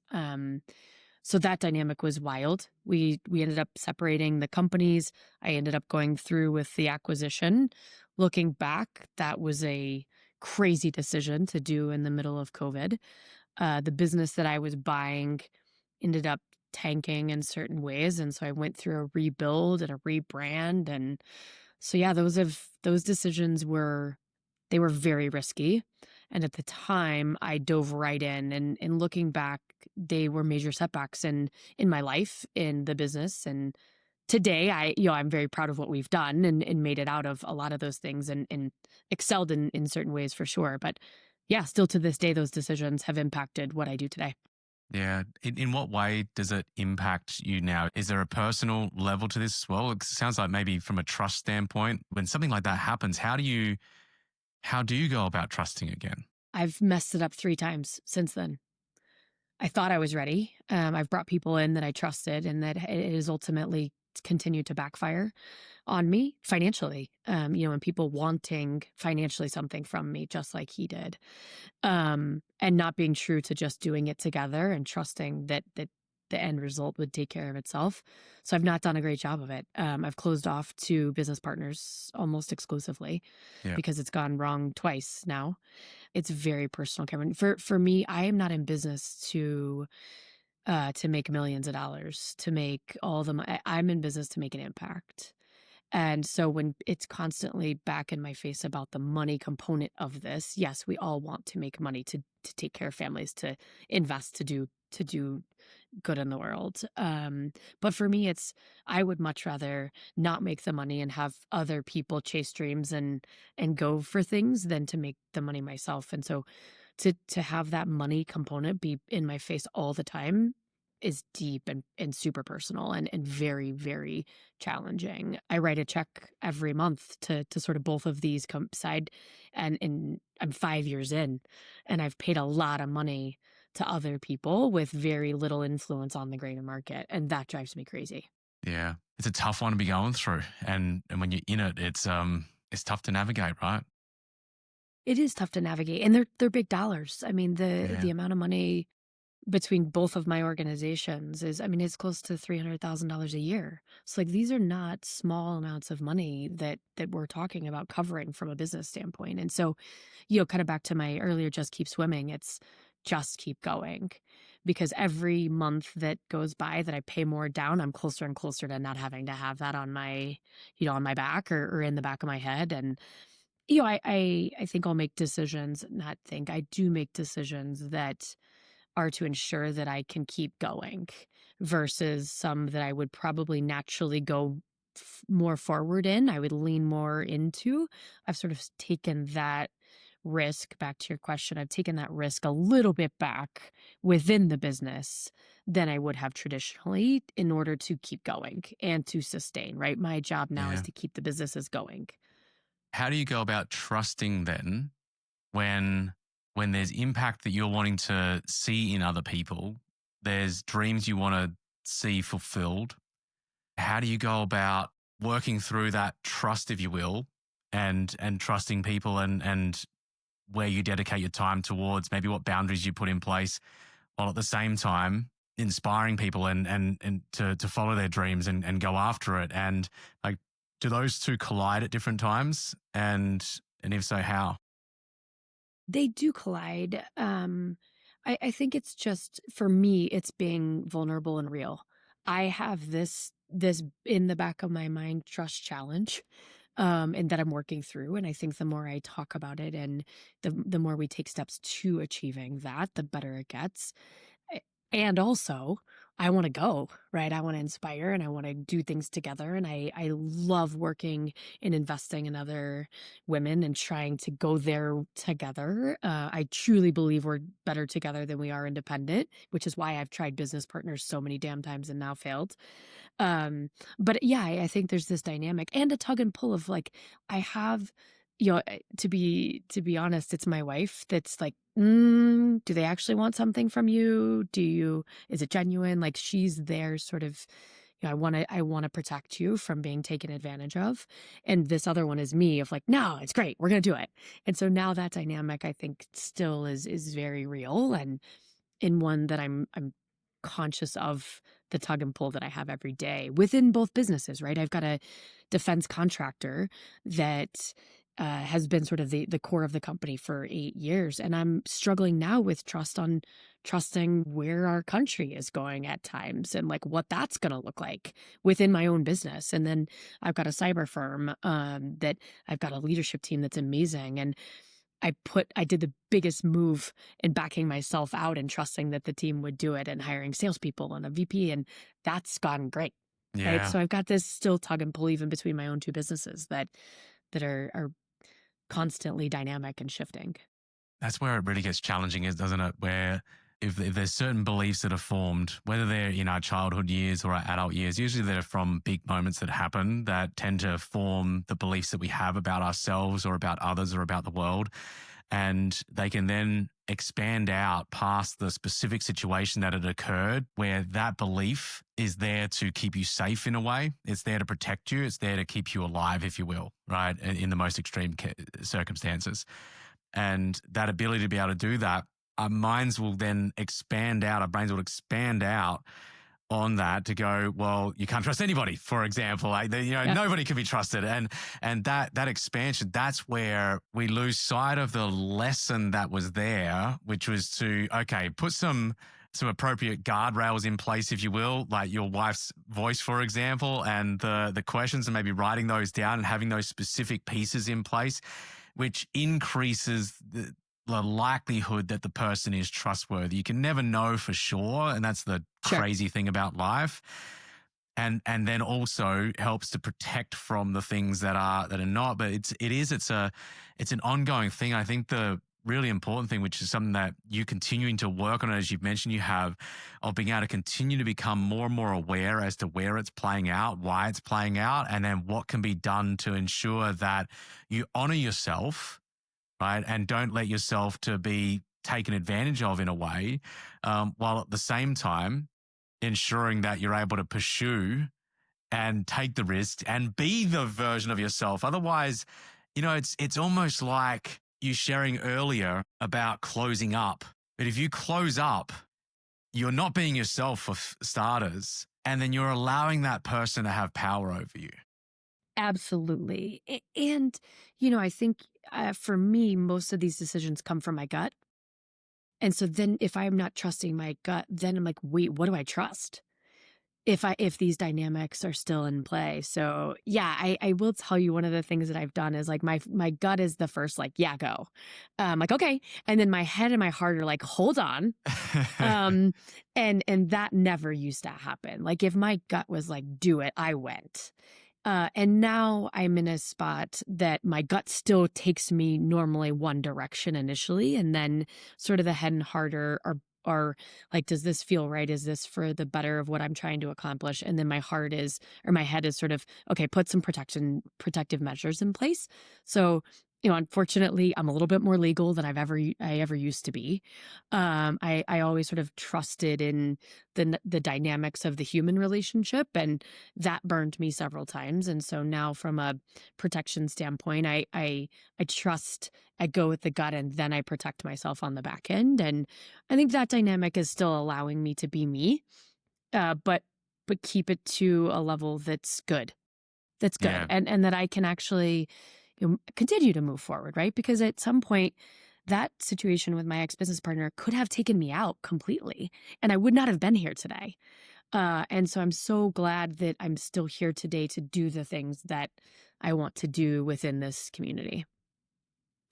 So that dynamic was wild. We ended up separating the companies. I ended up going through with the acquisition. Looking back, that was a crazy decision to do in the middle of COVID. The business that I was buying ended up tanking in certain ways, and so I went through a rebuild and a rebrand. And so yeah, those decisions were very risky. And at the time, I dove right in. And looking back, they were major setbacks in my life, in the business. And today, I'm very proud of what we've done and made it out of a lot of those things and excelled in certain ways for sure. But yeah, still to this day, those decisions have impacted what I do today. Yeah. In what way does it impact you now? Is there a personal level to this as well? It sounds like maybe from a trust standpoint, when something like that happens, how do you go about trusting again? I've messed it up 3 times since then. I thought I was ready. I've brought people in that I trusted and that it has ultimately continued to backfire on me financially, and people wanting financially something from me, just like he did, and not being true to just doing it together and trusting that the end result would take care of itself. So I've not done a great job of it. I've closed off 2 business partners almost exclusively Yeah. because it's gone wrong twice now. It's very personal, Cameron. For me, I am not in business to make millions of dollars, to make all the I'm in business to make an impact. And so when it's constantly back in my face about the money component of this, yes, we all want to make money to take care of families, to invest, to do good in the world. But for me, I would much rather not make the money and have other people chase dreams and go for things than to make the money myself. And so to have that money component be in my face all the time is deep and super personal and very, very challenging. I write a check every month to sort of both of these side, and I'm 5 years in, and I've paid a lot of money to other people with very little influence on the greater market, and that drives me crazy. Yeah. It's a tough one to be going through. And when you're in it, it's tough to navigate, right? It is tough to navigate, and they're big dollars. I mean, the Yeah. the amount of money between both of my organizations is, I mean, it's close to $300,000 a year. So like these are not small amounts of money that we're talking about covering from a business standpoint. And so, kind of back to my earlier just keep swimming, it's just keep going, because every month that goes by that I pay more down, I'm closer and closer to not having to have that on my, on my back or in the back of my head. And I think I'll make decisions, not think, I do make decisions that are to ensure that I can keep going versus some that I would probably naturally go more forward in. I would lean more into. I've sort of taken that risk, back to your question. I've taken that risk a little bit back within the business than I would have traditionally in order to keep going and to sustain, right? My job now is Yeah. to keep the businesses going. How do you go about trusting then when there's impact that you're wanting to see in other people, there's dreams you want to see fulfilled? How do you go about working through that trust, if you will, and trusting people and where you dedicate your time towards, maybe what boundaries you put in place, while at the same time inspiring people and to follow their dreams and go after it? And like, do those two collide at different times? And if so, how? They do collide. I think it's just, for me, it's being vulnerable and real. I have this in the back of my mind trust challenge, and that I'm working through. And I think the more I talk about it and the more we take steps to achieving that, the better it gets. A- And also, I want to go, right? I want to inspire and I want to do things together. And I love working and investing in other women and trying to go there together. I truly believe we're better together than we are independent, which is why I've tried business partners so many damn times and now failed. Um, but yeah, I think there's this dynamic and a tug and pull of like, I have, to be honest, it's my wife that's like, do they actually want something from you? Is it genuine? Like she's there sort of, I want to protect you from being taken advantage of. And this other one is me of like, no, it's great. We're going to do it. And so now that dynamic, I think still is very real and in one that I'm conscious of the tug and pull that I have every day within both businesses, right? I've got a defense contractor that has been sort of the core of the company for 8 years. And I'm struggling now with trusting where our country is going at times and like what that's going to look like within my own business. And then I've got a cyber firm that I've got a leadership team that's amazing. And I did the biggest move in backing myself out and trusting that the team would do it and hiring salespeople and a VP, and that's gone great. Right. Yeah. So I've got this still tug and pull even between my own 2 businesses that are constantly dynamic and shifting. That's where it really gets challenging, doesn't it? Where if there's certain beliefs that are formed, whether they're in our childhood years or our adult years, usually they're from big moments that happen that tend to form the beliefs that we have about ourselves or about others or about the world. And they can then expand out past the specific situation that had occurred, where that belief is there to keep you safe in a way. It's there to protect you. It's there to keep you alive, if you will, right? In the most extreme circumstances. And that ability to be able to do that, our minds will then expand out, our brains will expand out on that to go, well, you can't trust anybody, for example. Nobody can be trusted. And that expansion, that's where we lose sight of the lesson that was there, which was to, okay, put some appropriate guardrails in place, if you will, like your wife's voice, for example, and the questions, and maybe writing those down and having those specific pieces in place, which increases the likelihood that the person is trustworthy. You can never know for sure, and that's the crazy thing about life. And then also helps to protect from the things that are not. But it's an ongoing thing. I think the really important thing, which is something that you continuing to work on, as you've mentioned, you have, of being able to continue to become more and more aware as to where it's playing out, why it's playing out, and then what can be done to ensure that you honor yourself, right? And don't let yourself to be taken advantage of in a way, while at the same time ensuring that you're able to pursue and take the risk and be the version of yourself. Otherwise, it's almost like you sharing earlier about closing up. But if you close up, you're not being yourself for starters, and then you're allowing that person to have power over you. Absolutely. And, I think for me, most of these decisions come from my gut. And so then if I'm not trusting my gut, then I'm like, wait, what do I trust? If these dynamics are still in play. So yeah, I will tell you, one of the things that I've done is like my gut is the first, like, yeah, go. Like, okay. And then my head and my heart are like, hold on. And that never used to happen. Like if my gut was like, do it, I went. And now I'm in a spot that my gut still takes me normally one direction initially, and then sort of the head and heart are like, does this feel right? Is this for the better of what I'm trying to accomplish? And then my head is sort of, okay, put some protective measures in place. So, unfortunately, I'm a little bit more legal than I ever used to be. I always sort of trusted in the dynamics of the human relationship, and that burned me several times. And so now, from a protection standpoint, I trust, I go with the gut, and then I protect myself on the back end. And I think that dynamic is still allowing me to be me, but keep it to a level that's good. That's good, Yeah. and that I can actually continue to move forward, right? Because at some point, that situation with my ex-business partner could have taken me out completely, and I would not have been here today. And so I'm so glad that I'm still here today to do the things that I want to do within this community.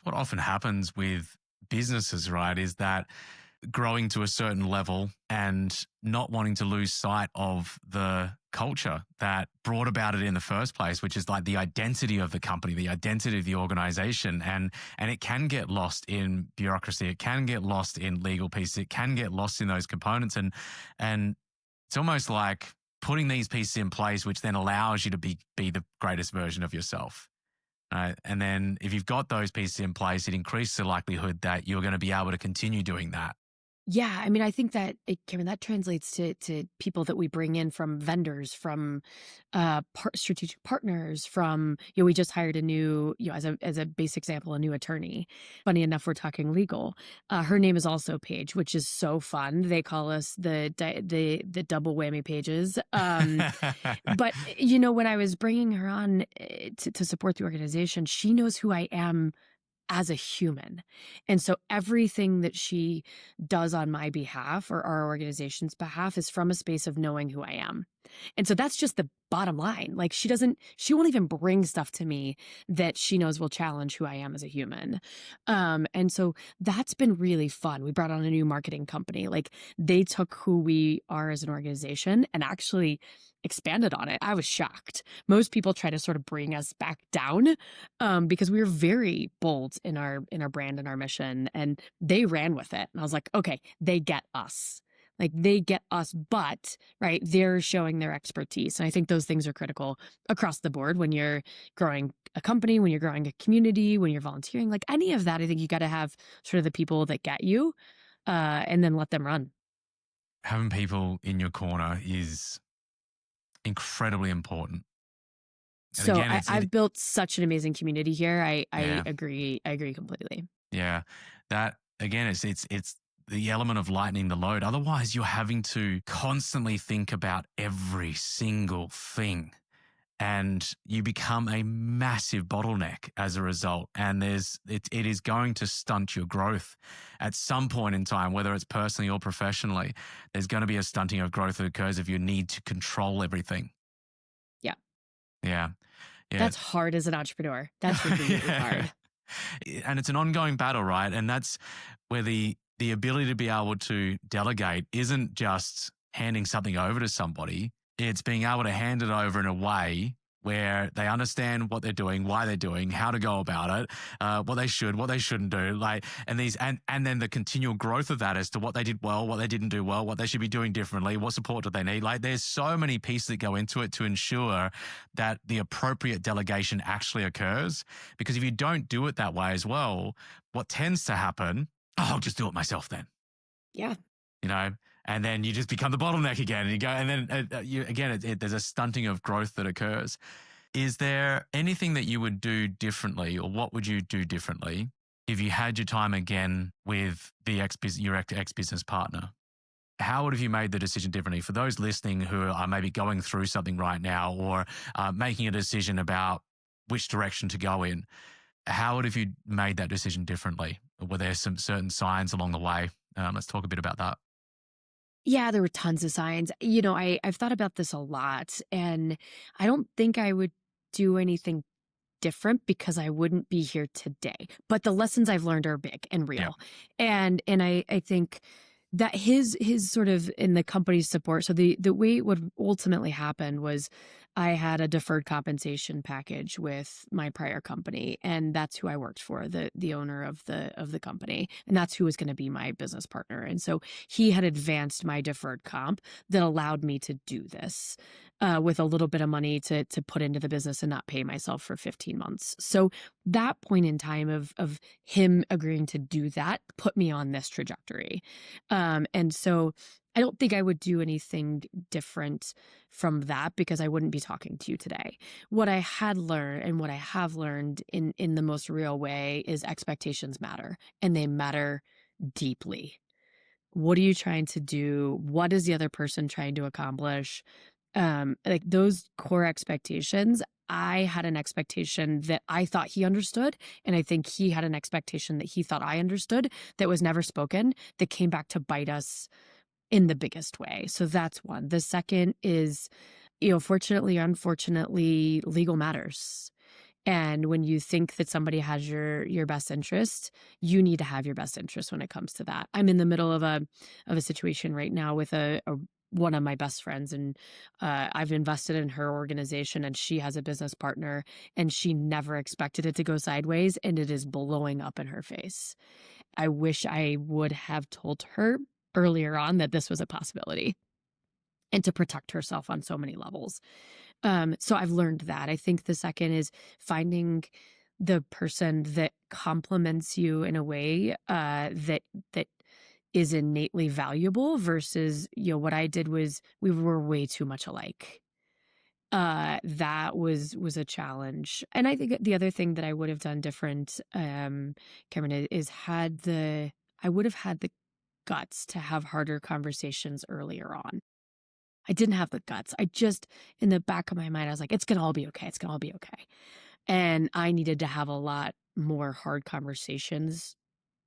What often happens with businesses, right, is that growing to a certain level and not wanting to lose sight of the culture that brought about it in the first place, which is like the identity of the company, the identity of the organization. And it can get lost in bureaucracy. It can get lost in legal pieces. It can get lost in those components. And it's almost like putting these pieces in place, which then allows you to be the greatest version of yourself. And then if you've got those pieces in place, it increases the likelihood that you're going to be able to continue doing that. Yeah, I mean, I think that, Cameron, that translates to people that we bring in from vendors, from strategic partners, from, we just hired a new, as a base example, a new attorney. Funny enough, we're talking legal. Her name is also Paige, which is so fun. They call us the double whammy pages. But, when I was bringing her on to support the organization, she knows who I am as a human. And so everything that she does on my behalf or our organization's behalf is from a space of knowing who I am. And so that's just the bottom line. Like she won't even bring stuff to me that she knows will challenge who I am as a human. And so that's been really fun. We brought on a new marketing company. Like they took who we are as an organization and actually expanded on it. I was shocked. Most people try to sort of bring us back down because we were very bold in our brand and our mission, and they ran with it. And I was like, okay, they get us. Like they get us, but right, they're showing their expertise. And I think those things are critical across the board when you're growing a company, when you're growing a community, when you're volunteering, like any of that. I think you got to have sort of the people that get you, and then let them run. Having people in your corner is incredibly important. And So again, I've built such an amazing community here. I yeah, agree. I agree completely. yeah. That again, it's the element of lightening the load. Otherwise, you're having to constantly think about every single thing, and you become a massive bottleneck as a result. And it is going to stunt your growth at some point in time, whether it's personally or professionally. There's going to be a stunting of growth that occurs if you need to control everything. Yeah. Yeah. Yeah. That's hard as an entrepreneur. That's really, really hard. And it's an ongoing battle, right? And that's where the ability to be able to delegate isn't just handing something over to somebody. It's being able to hand it over in a way where they understand what they're doing, why they're doing, how to go about it, what they should, what they shouldn't do, like, and then the continual growth of that as to what they did well, what they didn't do well, what they should be doing differently, what support do they need. Like, there's so many pieces that go into it to ensure that the appropriate delegation actually occurs. Because if you don't do it that way as well, what tends to happen, I'll just do it myself then. Yeah. And then you just become the bottleneck again, and you go, and then there's a stunting of growth that occurs. Is there anything that you would do differently, or what would you do differently if you had your time again with your ex-business partner? How would have you made the decision differently? For those listening who are maybe going through something right now, or making a decision about which direction to go in, how would have you made that decision differently? Were there some certain signs along the way? Let's talk a bit about that. Yeah, there were tons of signs. I've thought about this a lot, and I don't think I would do anything different because I wouldn't be here today. But the lessons I've learned are big and Yeah. real. And I think that his sort of in the company's support. So the way it would ultimately happen was I had a deferred compensation package with my prior company, and that's who I worked for, the owner of the company, and that's who was going to be my business partner. And so he had advanced my deferred comp that allowed me to do this with a little bit of money to put into the business and not pay myself for 15 months. So that point in time of him agreeing to do that put me on this trajectory. And so I don't think I would do anything different from that because I wouldn't be talking to you today. What I had learned and what I have learned in the most real way is expectations matter, and they matter deeply. What are you trying to do? What is the other person trying to accomplish? Like those core expectations, I had an expectation that I thought he understood. And I think he had an expectation that he thought I understood that was never spoken, that came back to bite us in the biggest way. So that's one. The second is, fortunately or unfortunately, legal matters. And when you think that somebody has your best interest, you need to have your best interest when it comes to that. I'm in the middle of a situation right now with one of my best friends, and I've invested in her organization, and she has a business partner, and she never expected it to go sideways, and it is blowing up in her face. I wish I would have told her earlier on that this was a possibility and to protect herself on so many levels. So I've learned that. I think the second is finding the person that complements you in a way that is innately valuable versus, what I did was we were way too much alike. That was a challenge. And I think the other thing that I would have done different, Cameron, is I would have had the guts to have harder conversations earlier on. I didn't have the guts. I just, in the back of my mind, I was like, it's going to all be okay. It's going to all be okay. And I needed to have a lot more hard conversations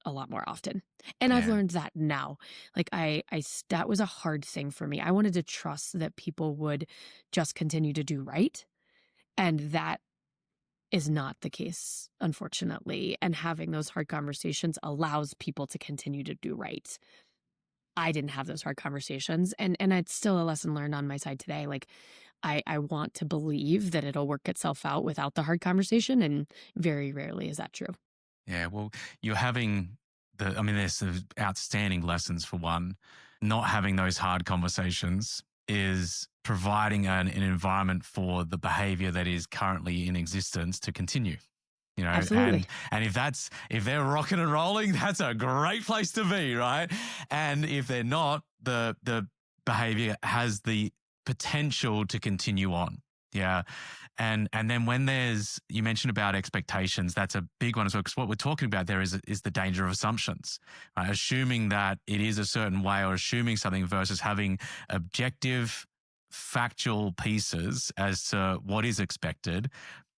a lot more often. And I've Yeah. learned that now. Like that was a hard thing for me. I wanted to trust that people would just continue to do right. And that is not the case, unfortunately. And having those hard conversations allows people to continue to do right. I didn't have those hard conversations, and it's still a lesson learned on my side today. Like I want to believe that it'll work itself out without the hard conversation, and very rarely is that true. Yeah. Well, you're having there's some outstanding lessons for one. not having those hard conversations is providing an environment for the behavior that is currently in existence to continue. Absolutely. And if they're rocking and rolling, that's a great place to be, right? And if they're not, the behavior has the potential to continue on. Yeah. And then when you mentioned about expectations, that's a big one as well, because what we're talking about there is the danger of assumptions, right? Assuming that it is a certain way or assuming something versus having objective, factual pieces as to what is expected,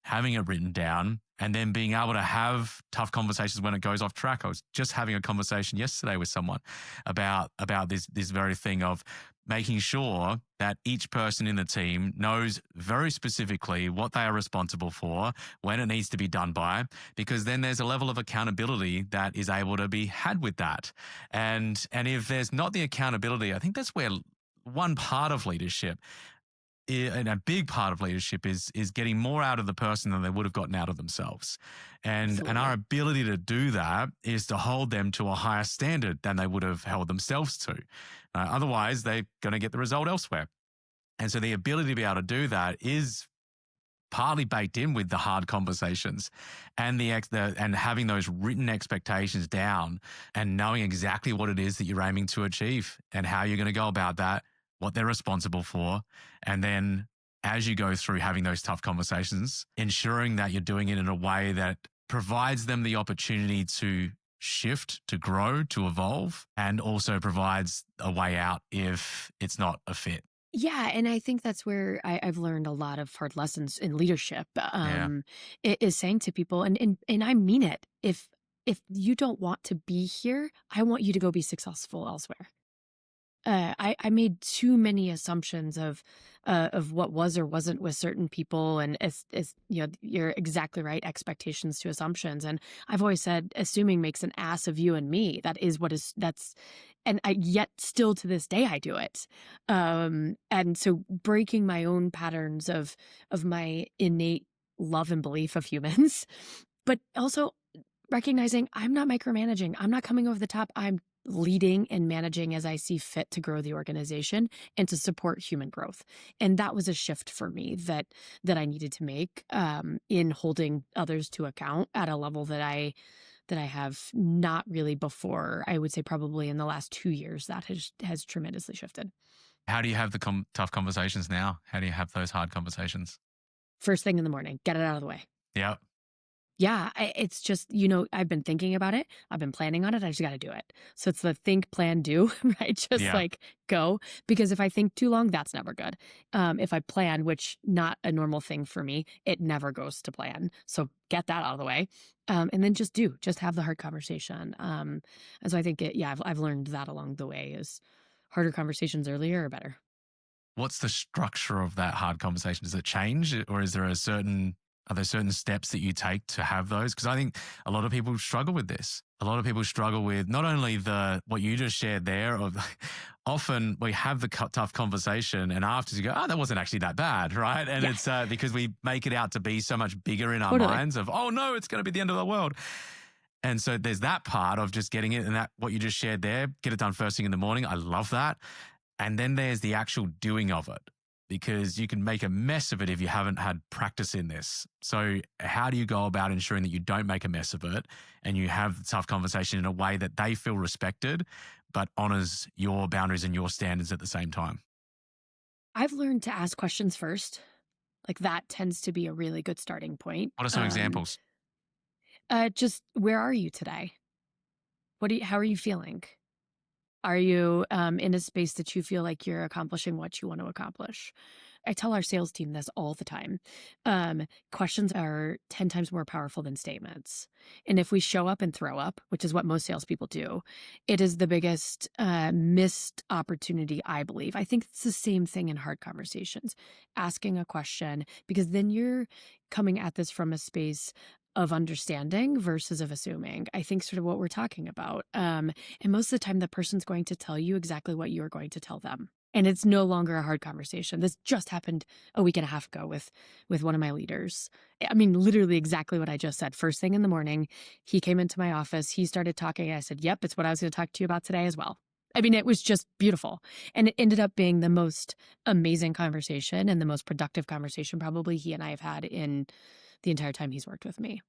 having it written down, and then being able to have tough conversations when it goes off track. I was just having a conversation yesterday with someone about this very thing of making sure that each person in the team knows very specifically what they are responsible for, when it needs to be done by, because then there's a level of accountability that is able to be had with that. And if there's not the accountability, I think that's where one part of leadership, and a big part of leadership, is getting more out of the person than they would have gotten out of themselves. And our ability to do that is to hold them to a higher standard than they would have held themselves to. Otherwise, they're going to get the result elsewhere. And so the ability to be able to do that is partly baked in with the hard conversations and and having those written expectations down and knowing exactly what it is that you're aiming to achieve and how you're going to go about that, what they're responsible for. And then as you go through having those tough conversations, ensuring that you're doing it in a way that provides them the opportunity to shift, to grow, to evolve, and also provides a way out if it's not a fit. Yeah, and I think that's where I've learned a lot of hard lessons in leadership. Yeah. Is saying to people, and I mean it. If you don't want to be here, I want you to go be successful elsewhere. I made too many assumptions of what was or wasn't with certain people, and as you're exactly right. Expectations to assumptions, and I've always said, assuming makes an ass of you and me. And yet still to this day I do it. And so breaking my own patterns of my innate love and belief of humans, but also recognizing I'm not micromanaging. I'm not coming over the top. I'm leading and managing as I see fit to grow the organization and to support human growth. And that was a shift for me that I needed to make in holding others to account at a level that I have not really before. I would say probably in the last 2 years that has tremendously shifted. How do you have the tough conversations now? How do you have those hard conversations? First thing in the morning, get it out of the way. Yeah. Yeah, it's just, I've been thinking about it. I've been planning on it. I just got to do it. So it's the think, plan, do, right? Just like go. Because if I think too long, that's never good. If I plan, which not a normal thing for me, it never goes to plan. So get that out of the way. And then just have the hard conversation. And so I think I've learned that along the way is harder conversations earlier are better. What's the structure of that hard conversation? Does it change, or is there are there certain steps that you take to have those? Because I think a lot of people struggle with this. A lot of people struggle with not only what you just shared there, of often we have the tough conversation and after you go, oh, that wasn't actually that bad, right? And it's because we make it out to be so much bigger in our minds of, oh no, it's going to be the end of the world. And so there's that part of just getting it, and that what you just shared there, get it done first thing in the morning. I love that. And then there's the actual doing of it, because you can make a mess of it if you haven't had practice in this. So how do you go about ensuring that you don't make a mess of it and you have the tough conversation in a way that they feel respected, but honors your boundaries and your standards at the same time? I've learned to ask questions first. Like that tends to be a really good starting point. What are some examples? Just where are you today? How are you feeling? Are you in a space that you feel like you're accomplishing what you want to accomplish? I tell our sales team this all the time. Questions are 10 times more powerful than statements. And if we show up and throw up, which is what most salespeople do, it is the biggest missed opportunity, I believe. I think it's the same thing in hard conversations. Asking a question, because then you're coming at this from a space of understanding versus of assuming. I think sort of what we're talking about. And most of the time, the person's going to tell you exactly what you're going to tell them. And it's no longer a hard conversation. This just happened a week and a half ago with one of my leaders. I mean, literally exactly what I just said. First thing in the morning, he came into my office. He started talking. I said, yep, it's what I was going to talk to you about today as well. I mean, it was just beautiful. And it ended up being the most amazing conversation and the most productive conversation probably he and I have had in the entire time he's worked with me.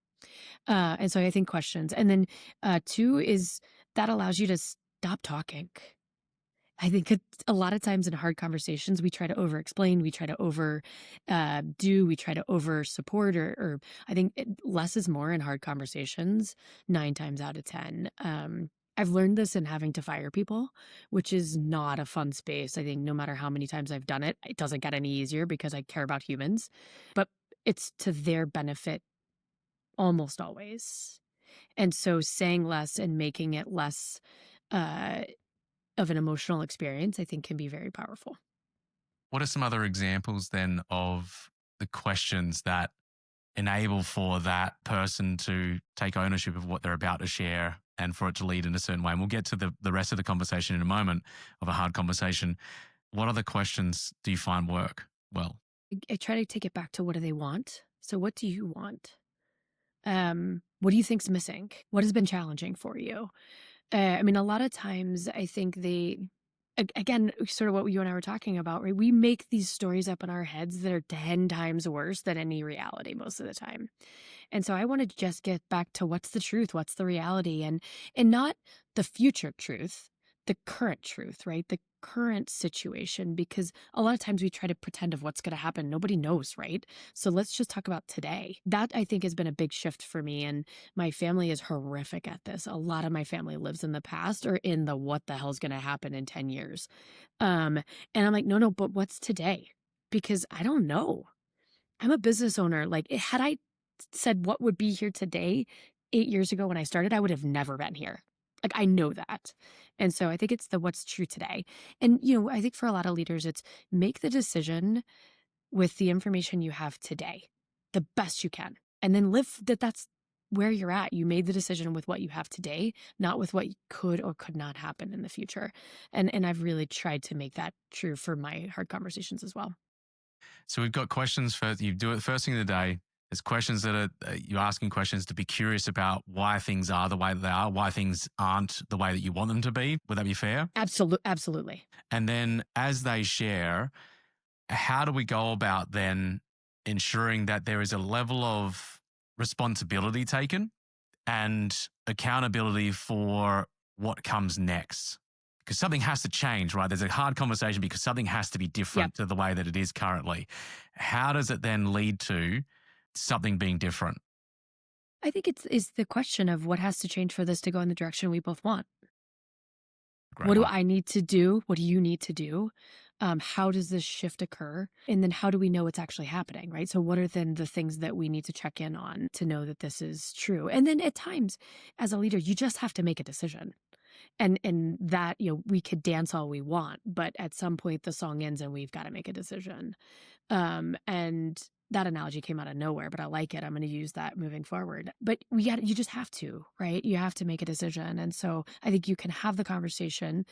And so I think questions. And then two is that allows you to stop talking. I think a lot of times in hard conversations, we try to over explain, we try to over we try to over support, or I think less is more in hard conversations, 9 times out of 10. I've learned this in having to fire people, which is not a fun space. I think no matter how many times I've done it, it doesn't get any easier because I care about humans, but it's to their benefit almost always. And so saying less and making it less uh, of an emotional experience, I think can be very powerful. What are some other examples then of the questions that enable for that person to take ownership of what they're about to share and for it to lead in a certain way? And we'll get to the rest of the conversation in a moment of a hard conversation. What other questions do you find work well? I try to take it back to what do they want? So what do you want? What do you think's missing? What has been challenging for you? I mean, a lot of times I think again, sort of what you and I were talking about, right? We make these stories up in our heads that are 10 times worse than any reality most of the time. And so I want to just get back to what's the truth, what's the reality, and not the future truth, the current truth, right? The current situation, because a lot of times we try to pretend of what's going to happen. Nobody knows, right? So let's just talk about today. That I think has been a big shift for me. And my family is horrific at this. A lot of my family lives in the past or in the what the hell's going to happen in 10 years. And I'm like, no, but what's today? Because I don't know. I'm a business owner. Like, had I said what would be here today 8 years ago when I started, I would have never been here. Like, I know that. And so I think it's the what's true today. And, I think for a lot of leaders, it's make the decision with the information you have today, the best you can, and then live that's where you're at. You made the decision with what you have today, not with what could or could not happen in the future. And I've really tried to make that true for my hard conversations as well. So we've got questions first. You do it first thing of the day. There's questions that are you're asking questions to be curious about why things are the way they are, why things aren't the way that you want them to be. Would that be fair? Absolutely. And then as they share, how do we go about then ensuring that there is a level of responsibility taken and accountability for what comes next? Because something has to change, right? There's a hard conversation because something has to be different to the way that it is currently. How does it then lead to something being different? I think it's the question of what has to change for this to go in the direction we both want. Great What do one. I need to do? What do you need to do? How does this shift occur? And then how do we know it's actually happening, right? So what are then the things that we need to check in on to know that this is true? And then at times, as a leader, you just have to make a decision. And that, we could dance all we want, but at some point the song ends and we've got to make a decision. And that analogy came out of nowhere, but I like it. I'm going to use that moving forward. But you just have to, right? You have to make a decision. And so I think you can have the conversation.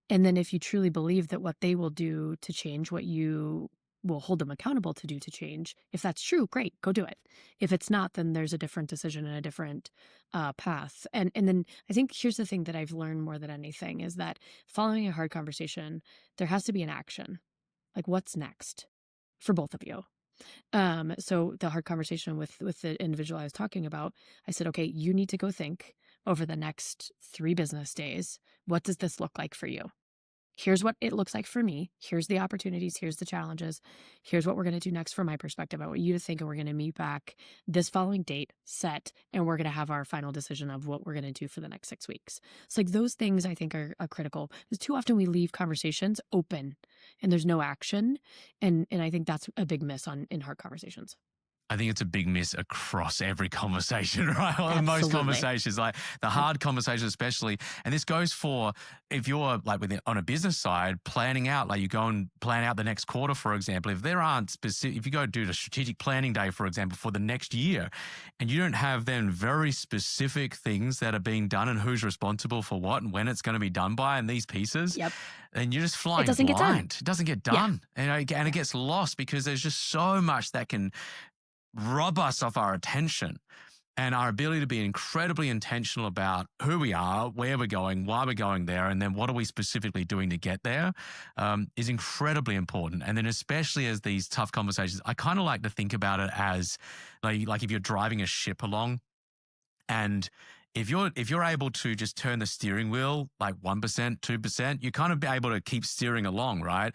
And then if you truly believe that what they will do to change, what you will hold them accountable to do to change, if that's true, great, go do it. If it's not, then there's a different decision and a different path. And then I think here's the thing that I've learned more than anything is that following a hard conversation, there has to be an action. Like, what's next for both of you? So the hard conversation with the individual I was talking about, I said, okay, you need to go think over the next 3 business days, what does this look like for you? Here's what it looks like for me. Here's the opportunities. Here's the challenges. Here's what we're going to do next from my perspective. I want you to think, and we're going to meet back this following date set, and we're going to have our final decision of what we're going to do for the next 6 weeks. So like those things I think are critical because too often we leave conversations open and there's no action. And I think that's a big miss in hard conversations. I think it's a big miss across every conversation, right? Or most Absolutely. conversations, like the hard conversations especially. And this goes for if you're like on a business side, planning out, like you go and plan out the next quarter, for example. If there aren't specific, if you go do the strategic planning day, for example, for the next year, and you don't have then very specific things that are being done and who's responsible for what and when it's going to be done by and these pieces, then you're just flying doesn't get done. blind. It doesn't get done. And it gets lost because there's just so much that can rob us of our attention. and our ability to be incredibly intentional about who we are, where we're going, why we're going there, and then what are we specifically doing to get there, is incredibly important. And then especially as these tough conversations, I kind of like to think about it as like if you're driving a ship along, and if you're able to just turn the steering wheel like 1%, 2%, you kind of be able to keep steering along, right?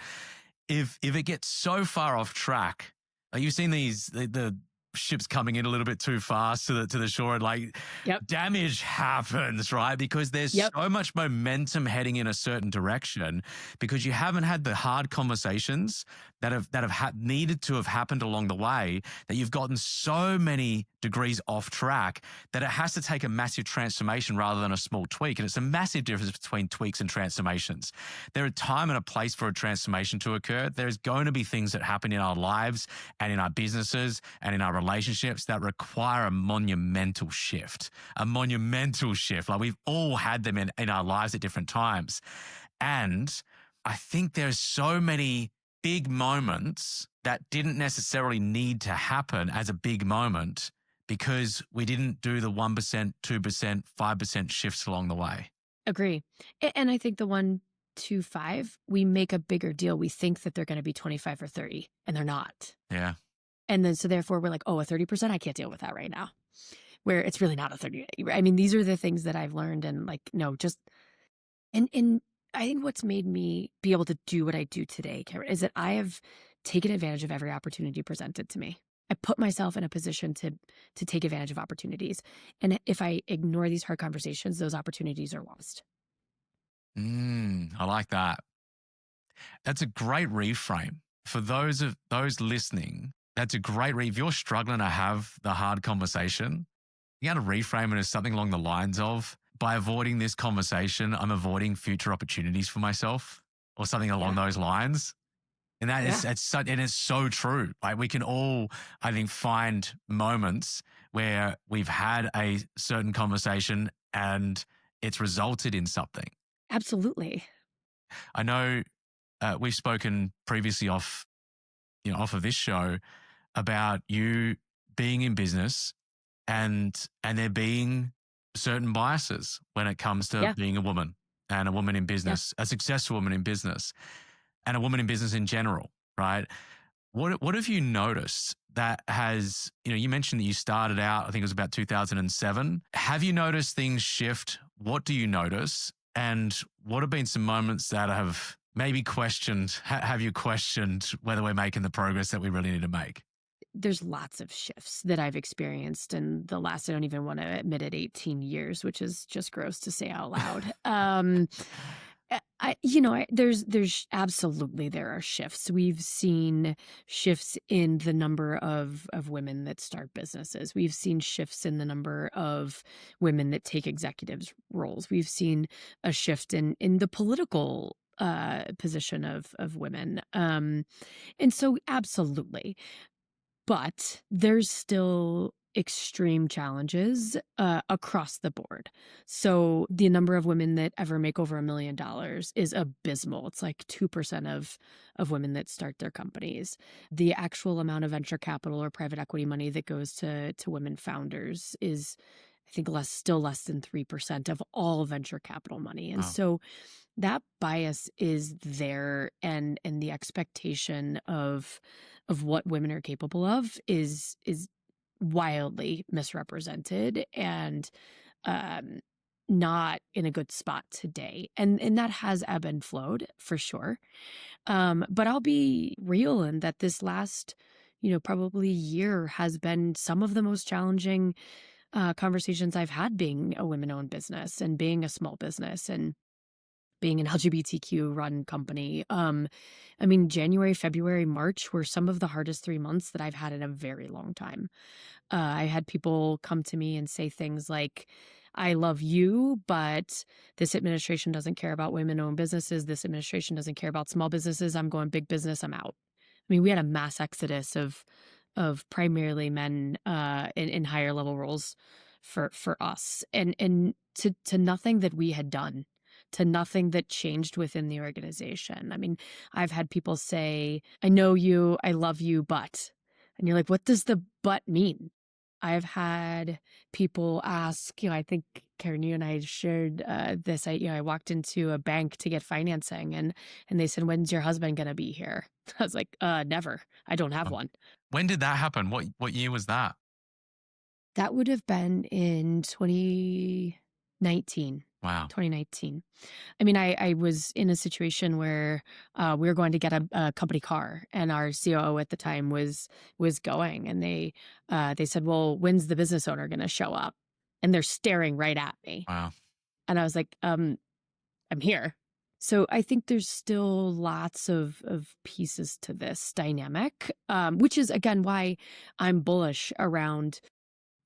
If it gets so far off track, like you've seen the ships coming in a little bit too fast to the shore, and like Yep. damage happens, right? Because there's Yep. so much momentum heading in a certain direction, because you haven't had the hard conversations that have needed to have happened along the way, that you've gotten so many degrees off track that it has to take a massive transformation rather than a small tweak. And it's a massive difference between tweaks and transformations. There are time and a place for a transformation to occur. There's going to be things that happen in our lives and in our businesses and in our relationships that require a monumental shift. Like we've all had them in our lives at different times. And I think there's so many big moments that didn't necessarily need to happen as a big moment because we didn't do the 1%, 2%, 5% shifts along the way. Agree. And I think the 1, 2, 5, we make a bigger deal. We think that they're going to be 25 or 30, and they're not. Yeah. And then so therefore we're like, oh, a 30%, I can't deal with that right now. Where it's really not a 30. I mean, these are the things that I've learned, and like, no, just and I think what's made me be able to do what I do today, Karen, is that I have taken advantage of every opportunity presented to me. I put myself in a position to take advantage of opportunities. And if I ignore these hard conversations, those opportunities are lost. I like that. That's a great reframe. For those listening, that's a great if you're struggling to have the hard conversation, you got to reframe it as something along the lines of, by avoiding this conversation, I'm avoiding future opportunities for myself, or something along those lines. And that is, it's so true. Like we can all, I think, find moments where we've had a certain conversation and it's resulted in something. Absolutely. I know we've spoken previously off of this show about you being in business and there being certain biases when it comes to being a woman, and a woman in business, a successful woman in business, and a woman in business in general, right? What have you noticed that has, you mentioned that you started out, I think it was about 2007. Have you noticed things shift? What do you notice? And what have been some moments that have maybe have you questioned whether we're making the progress that we really need to make? There's lots of shifts that I've experienced in the last, I don't even want to admit it, 18 years, which is just gross to say out loud. There's absolutely, there are shifts. We've seen shifts in the number of women that start businesses. We've seen shifts in the number of women that take executives roles. We've seen a shift in the political position of women. And so absolutely. But there's still extreme challenges across the board. So the number of women that ever make over $1 million is abysmal. It's like 2% of women that start their companies. The actual amount of venture capital or private equity money that goes to women founders is, I think, still less than 3% of all venture capital money. And so that bias is there, and the expectation of what women are capable of is wildly misrepresented and not in a good spot today. And that has ebb and flowed for sure. But I'll be real in that this last, probably year has been some of the most challenging conversations I've had being a women-owned business and being a small business and being an LGBTQ run company. January, February, March were some of the hardest 3 months that I've had in a very long time. I had people come to me and say things like, I love you, but this administration doesn't care about women-owned businesses. This administration doesn't care about small businesses. I'm going big business. I'm out. We had a mass exodus of primarily men in higher level roles for us, and to nothing that we had done, to nothing that changed within the organization. I've had people say, I know you, I love you, but, and you're like, what does the but mean? I've had people ask, I think Karen, you and I shared this. I walked into a bank to get financing, and they said, "When's your husband going to be here?" I was like, "Never. I don't have Um, one." When did that happen? What year was that? That would have been in 2019. Wow. 2019. I mean, I was in a situation where we were going to get a company car, and our COO at the time was going, and they said, "Well, when's the business owner going to show up?" And they're staring right at me, Wow. and I was like, I'm here." So I think there's still lots of pieces to this dynamic, which is again why I'm bullish around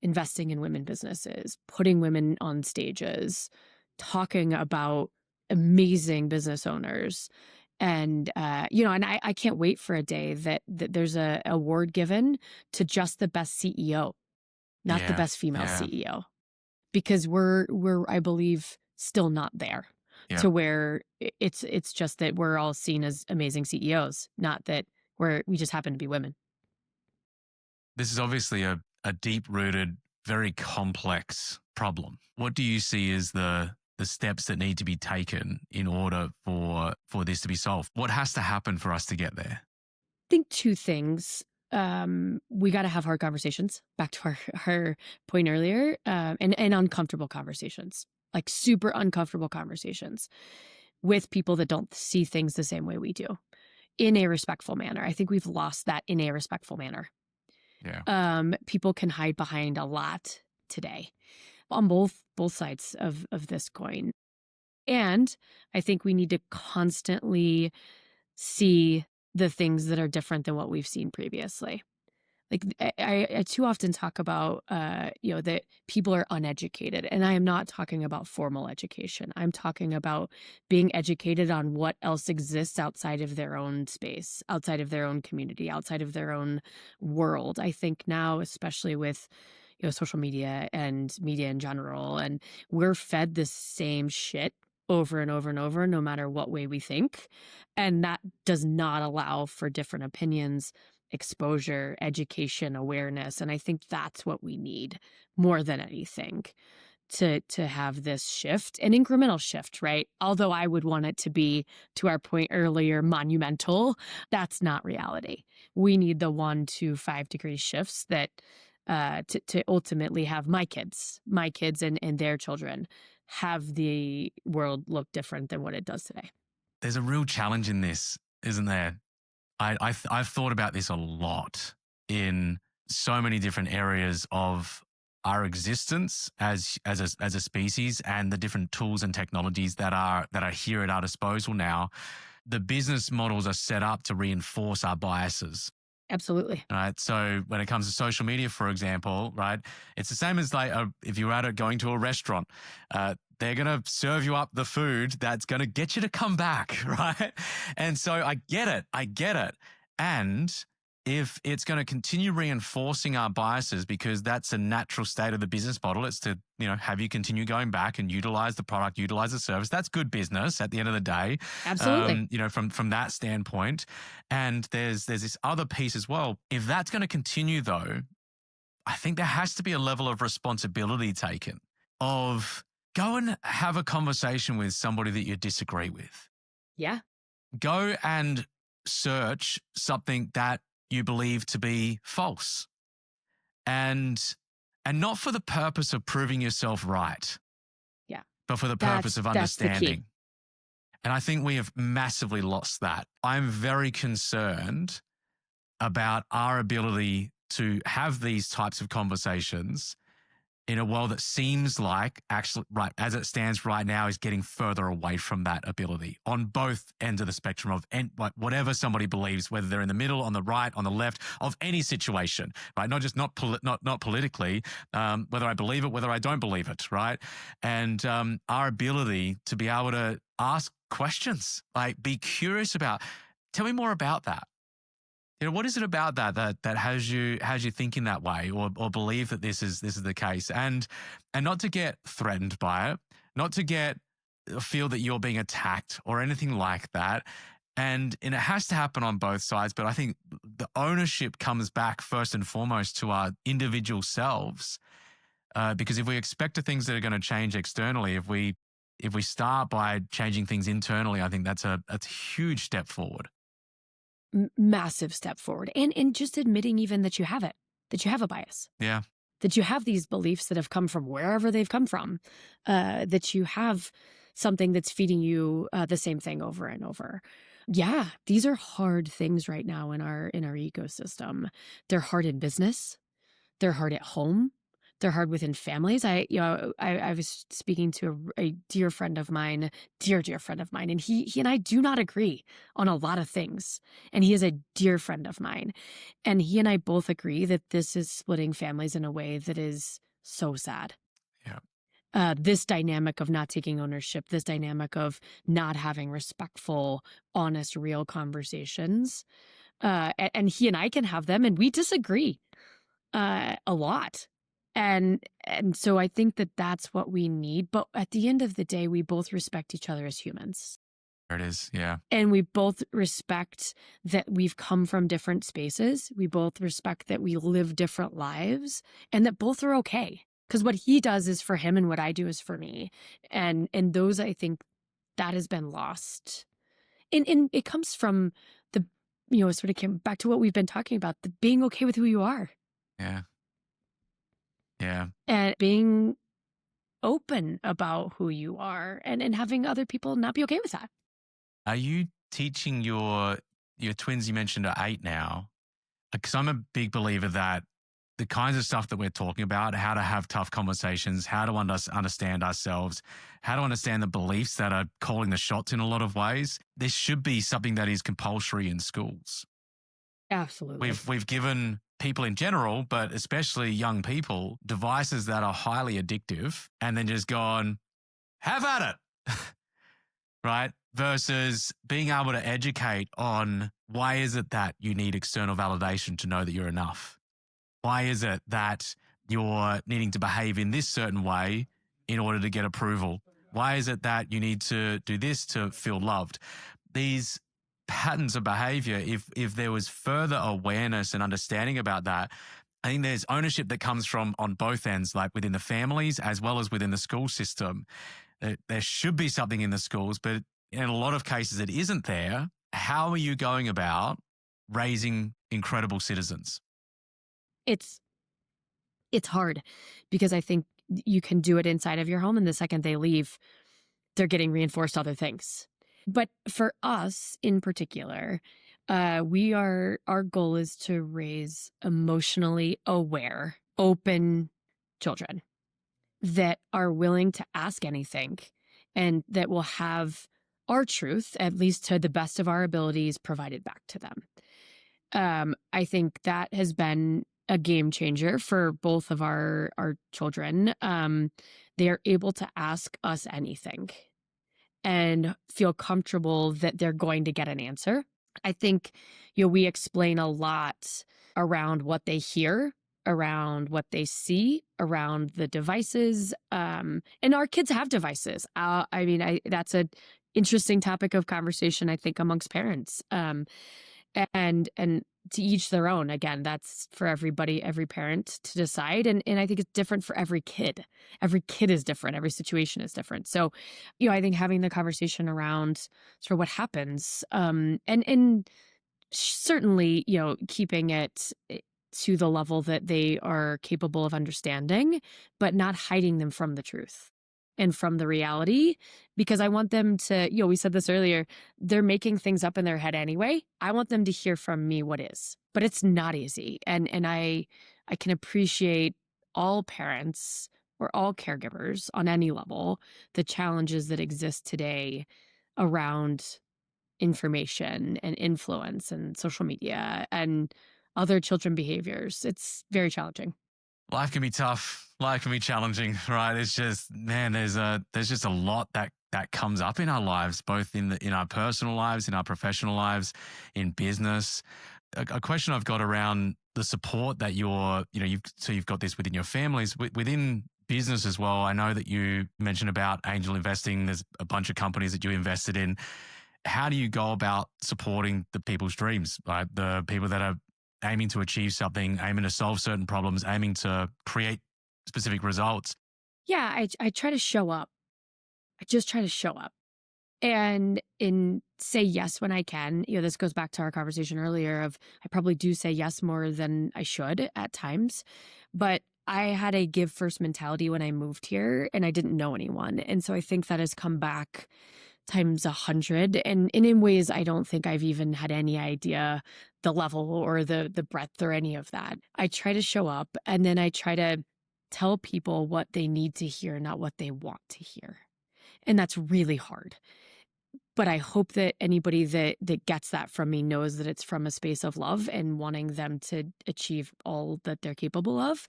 investing in women businesses, putting women on stages, talking about amazing business owners. And, and I can't wait for a day that there's a award given to just the best CEO, not the Yeah. best female Yeah. CEO, because we're, I believe, still not there Yeah. to where it's just that we're all seen as amazing CEOs, not that we just happen to be women. This is obviously a deep-rooted, very complex problem. What do you see as the steps that need to be taken in order for this to be solved? What has to happen for us to get there? Think two things. We got to have hard conversations. Back to our point earlier, and uncomfortable conversations, like super uncomfortable conversations with people that don't see things the same way we do, in a respectful manner. I think we've lost that in a respectful manner. Yeah. People can hide behind a lot today on both sides of this coin, and I think we need to constantly see the things that are different than what we've seen previously. Like I too often talk about, that people are uneducated, and I am not talking about formal education. I'm talking about being educated on what else exists outside of their own space, outside of their own community, outside of their own world. I think now, especially with social media and media in general, and we're fed the same shit over and over and over, no matter what way we think, and that does not allow for different opinions, exposure, education, awareness. And I think that's what we need more than anything to have this shift, an incremental shift, right? Although I would want it to be, to our point earlier, monumental. That's not reality. We need the 1 to 5 degree shifts that to ultimately have my kids and their children have the world look different than what it does today. There's a real challenge in this, isn't there? I've thought about this a lot in so many different areas of our existence as a species, and the different tools and technologies that are here at our disposal now. The business models are set up to reinforce our biases. Absolutely. Right. So when it comes to social media, for example, right, it's the same as like if you're going to a restaurant, they're going to serve you up the food that's going to get you to come back. Right. And so I get it. And if it's going to continue reinforcing our biases, because that's a natural state of the business model, it's to, have you continue going back and utilize the product, utilize the service. That's good business at the end of the day. Absolutely. From that standpoint. And there's this other piece as well. If that's going to continue though, I think there has to be a level of responsibility taken of go and have a conversation with somebody that you disagree with. Yeah. Go and search something that you believe to be false, and not for the purpose of proving yourself right. Yeah. But for the purpose of That's the key. understanding. And I think we have massively lost that. I'm very concerned about our ability to have these types of conversations in a world that seems like, actually, right as it stands right now, is getting further away from that ability on both ends of the spectrum of whatever somebody believes, whether they're in the middle, on the right, on the left, of any situation, right? Not just not politically, whether I believe it, whether I don't believe it, right? And our ability to be able to ask questions, like be curious about, tell me more about that. What is it about that has you thinking that way, or believe that this is the case, and not to get threatened by it, not to feel that you're being attacked or anything like that, And it has to happen on both sides. But I think the ownership comes back first and foremost to our individual selves. Because if we expect the things that are going to change externally, if we start by changing things internally, I think that's a huge step forward. Massive step forward. And just admitting even that you have it, that you have a bias. Yeah. That you have these beliefs that have come from wherever they've come from, that you have something that's feeding you the same thing over and over. Yeah, these are hard things right now in our ecosystem. They're hard in business. They're hard at home. They're hard within families. I was speaking to a dear friend of mine, dear friend of mine, and he and I do not agree on a lot of things. And he is a dear friend of mine. And he and I both agree that this is splitting families in a way that is so sad. Yeah. This dynamic of not taking ownership, this dynamic of not having respectful, honest, real conversations. And he and I can have them, and we disagree a lot. And so I think that that's what we need. But at the end of the day, we both respect each other as humans. There it is. Yeah. And we both respect that we've come from different spaces. We both respect that we live different lives and that both are okay. Because what he does is for him and what I do is for me. And those, I think, that has been lost. And it comes from the, sort of came back to what we've been talking about, the being okay with who you are. Yeah. Yeah. And being open about who you are and having other people not be okay with that. Are you teaching your twins you mentioned are 8 now? Because I'm a big believer that the kinds of stuff that we're talking about, how to have tough conversations, how to understand ourselves, how to understand the beliefs that are calling the shots in a lot of ways, there should be something that is compulsory in schools. Absolutely. We've given people in general, but especially young people, devices that are highly addictive and then just gone, have at it, right? Versus being able to educate on why is it that you need external validation to know that you're enough? Why is it that you're needing to behave in this certain way in order to get approval? Why is it that you need to do this to feel loved? These patterns of behavior, if there was further awareness and understanding about that, I think there's ownership that comes from on both ends, like within the families as well as within the school system. There should be something in the schools, but in a lot of cases it isn't there. How are you going about raising incredible citizens? It's hard because I think you can do it inside of your home, and the second they leave, they're getting reinforced other things. But for us in particular, our goal is to raise emotionally aware, open children that are willing to ask anything and that will have our truth, at least to the best of our abilities, provided back to them. I think that has been a game changer for both of our children. They are able to ask us anything and feel comfortable that they're going to get an answer. I think, we explain a lot around what they hear, around what they see, around the devices. And our kids have devices. That's an interesting topic of conversation, I think, amongst parents. And to each their own. Again, that's for everybody, every parent to decide. And I think it's different for every kid. Every kid is different. Every situation is different. So, I think having the conversation around sort of what happens, and certainly, keeping it to the level that they are capable of understanding, but not hiding them from the truth and from the reality, because I want them to, we said this earlier, they're making things up in their head anyway. I want them to hear from me what is, but it's not easy. And I can appreciate all parents or all caregivers on any level, the challenges that exist today around information and influence and social media and other children behaviors. It's very challenging. Life can be tough. Life can be challenging, right? It's just, man, there's just a lot that comes up in our lives, both in our personal lives, in our professional lives, in business. A question I've got around the support that you've got this within your families, within business as well. I know that you mentioned about angel investing. There's a bunch of companies that you invested in. How do you go about supporting the people's dreams, right? The people that are aiming to achieve something, aiming to solve certain problems, aiming to create specific results? Yeah, I try to show up. I just try to show up and say yes when I can. This goes back to our conversation earlier of I probably do say yes more than I should at times, but I had a give first mentality when I moved here and I didn't know anyone. And so I think that has come back times 100. And in ways I don't think I've even had any idea the level or the breadth or any of that. I try to show up and then I try to tell people what they need to hear, not what they want to hear. And that's really hard. But I hope that anybody that gets that from me knows that it's from a space of love and wanting them to achieve all that they're capable of.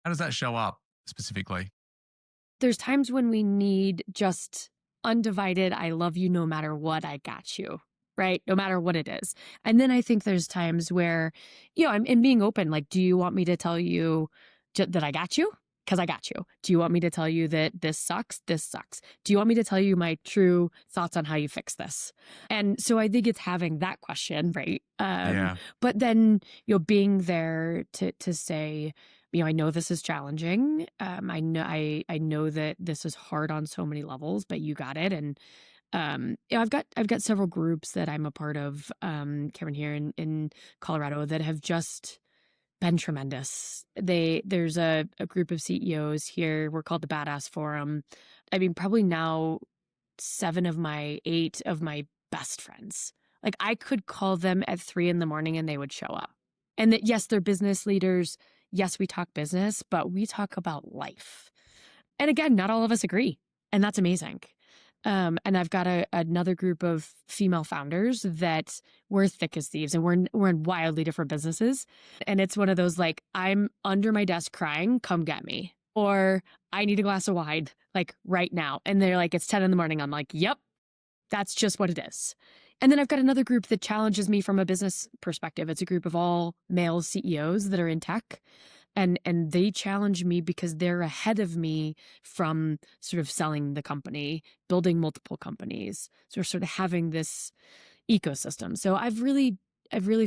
How does that show up specifically? There's times when we need just undivided, I love you no matter what, I got you, right? No matter what it is. And then I think there's times where, I'm being open. Like, do you want me to tell you that I got you? Because I got you. Do you want me to tell you that this sucks? This sucks. Do you want me to tell you my true thoughts on how you fix this? And so I think it's having that question, right? Yeah. But then, being there to say, I know this is challenging. I know that this is hard on so many levels, but you got it. And I've got several groups that I'm a part of, Cameron, here in Colorado that have just been tremendous. There's a group of CEOs here. We're called the Badass Forum. I mean, probably now 8 of my best friends. Like I could call them at 3 a.m. and they would show up. And that, yes, they're business leaders. Yes, we talk business, but we talk about life. And again, not all of us agree. And that's amazing. And I've got another group of female founders that we're thick as thieves and we're in wildly different businesses. And it's one of those like, I'm under my desk crying, come get me. Or I need a glass of wine, like right now. And they're like, it's 10 a.m. I'm like, yep, that's just what it is. And then I've got another group that challenges me from a business perspective. It's a group of all male CEOs that are in tech. And they challenge me because they're ahead of me from sort of selling the company, building multiple companies, so sort of having this ecosystem. So I've really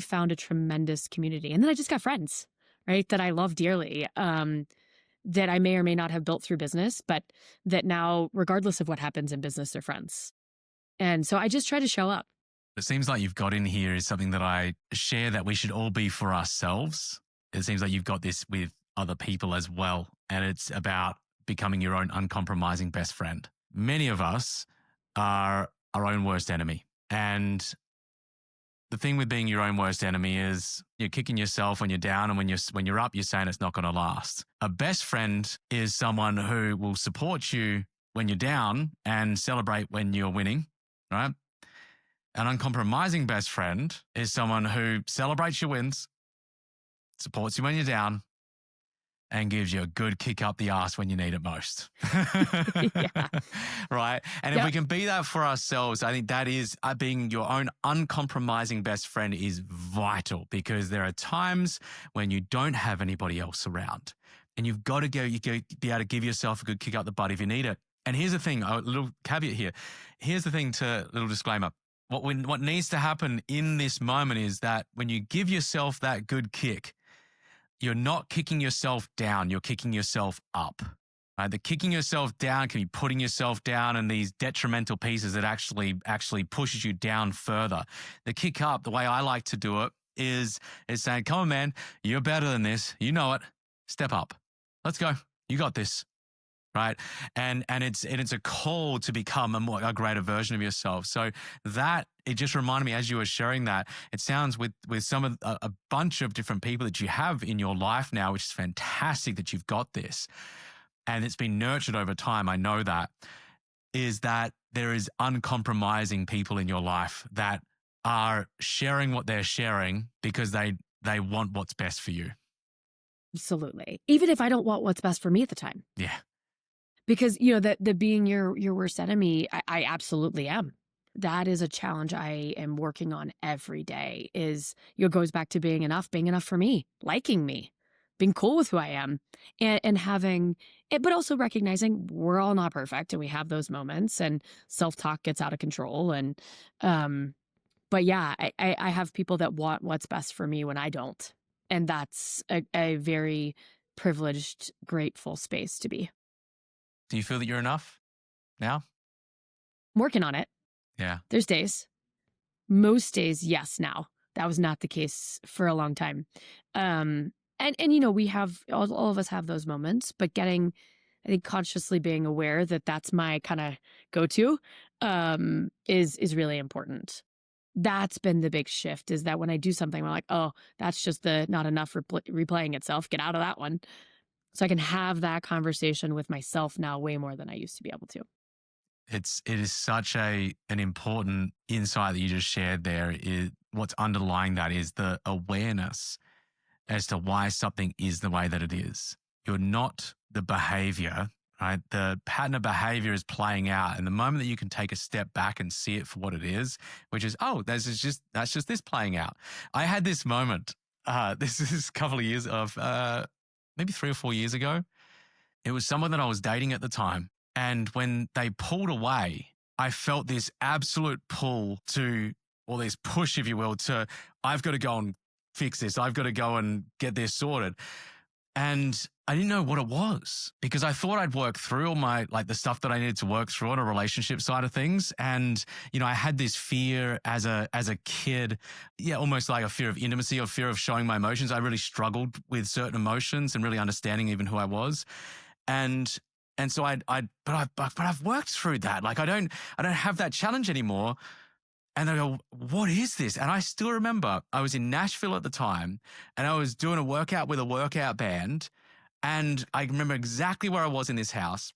found a tremendous community. And then I just got friends, right, that I love dearly, that I may or may not have built through business, but that now, regardless of what happens in business, they're friends. And so I just try to show up. It seems like you've got in here is something that I share that we should all be for ourselves. It seems like you've got this with other people as well. And it's about becoming your own uncompromising best friend. Many of us are our own worst enemy. And the thing with being your own worst enemy is you're kicking yourself when you're down, and when you're up, you're saying it's not going to last. A best friend is someone who will support you when you're down and celebrate when you're winning, right? An uncompromising best friend is someone who celebrates your wins, supports you when you're down, and gives you a good kick up the ass when you need it most. Yeah. Right? And if we can be that for ourselves, I think that is being your own uncompromising best friend is vital, because there are times when you don't have anybody else around and you've got to be able to give yourself a good kick up the butt if you need it. And here's the thing, a little caveat here. Here's the thing, little disclaimer. What needs to happen in this moment is that when you give yourself that good kick, you're not kicking yourself down, you're kicking yourself up. Right? The kicking yourself down can be putting yourself down in these detrimental pieces that actually pushes you down further. The kick up, the way I like to do it, is saying, come on, man, you're better than this. You know it. Step up. Let's go. You got this. Right. And it's a call to become a greater version of yourself. So that, it just reminded me as you were sharing that, it sounds with some of a bunch of different people that you have in your life now, which is fantastic that you've got this. And it's been nurtured over time. I know that is that there is uncompromising people in your life that are sharing what they're sharing because they want what's best for you. Absolutely. Even if I don't want what's best for me at the time. Yeah. Because, the being your worst enemy, I absolutely am. That is a challenge I am working on every day is, goes back to being enough for me, liking me, being cool with who I am and having it, but also recognizing we're all not perfect and we have those moments and self-talk gets out of control. Um, but yeah, I have people that want what's best for me when I don't. And that's a very privileged, grateful space to be. Do you feel that you're enough now? I'm working on it. Yeah. There's days. Most days, yes, now. That was not the case for a long time. And you know, we have all of us have those moments, but I think consciously being aware that that's my kind of go-to is really important. That's been the big shift, is that when I do something, I'm like, oh, that's just the not enough replaying itself. Get out of that one. So I can have that conversation with myself now way more than I used to be able to. It is such an important insight that you just shared there. What's underlying that is the awareness as to why something is the way that it is. You're not the behavior, right? The pattern of behavior is playing out. And the moment that you can take a step back and see it for what it is, which is, oh, that's just this playing out. I had this moment, this is a couple of years of, maybe 3 or 4 years ago. It was someone that I was dating at the time. And when they pulled away, I felt this absolute pull to, or this push, if you will, to, I've got to go and fix this. I've got to go and get this sorted. And I didn't know what it was because I thought I'd work through all my, like the stuff that I needed to work through on a relationship side of things. And, you know, I had this fear as a kid, almost like a fear of intimacy or fear of showing my emotions. I really struggled with certain emotions and really understanding even who I was. And so but I've worked through that. Like I don't have that challenge anymore. And I go, what is this? And I still remember I was in Nashville at the time and I was doing a workout with a workout band. And I remember exactly where I was in this house.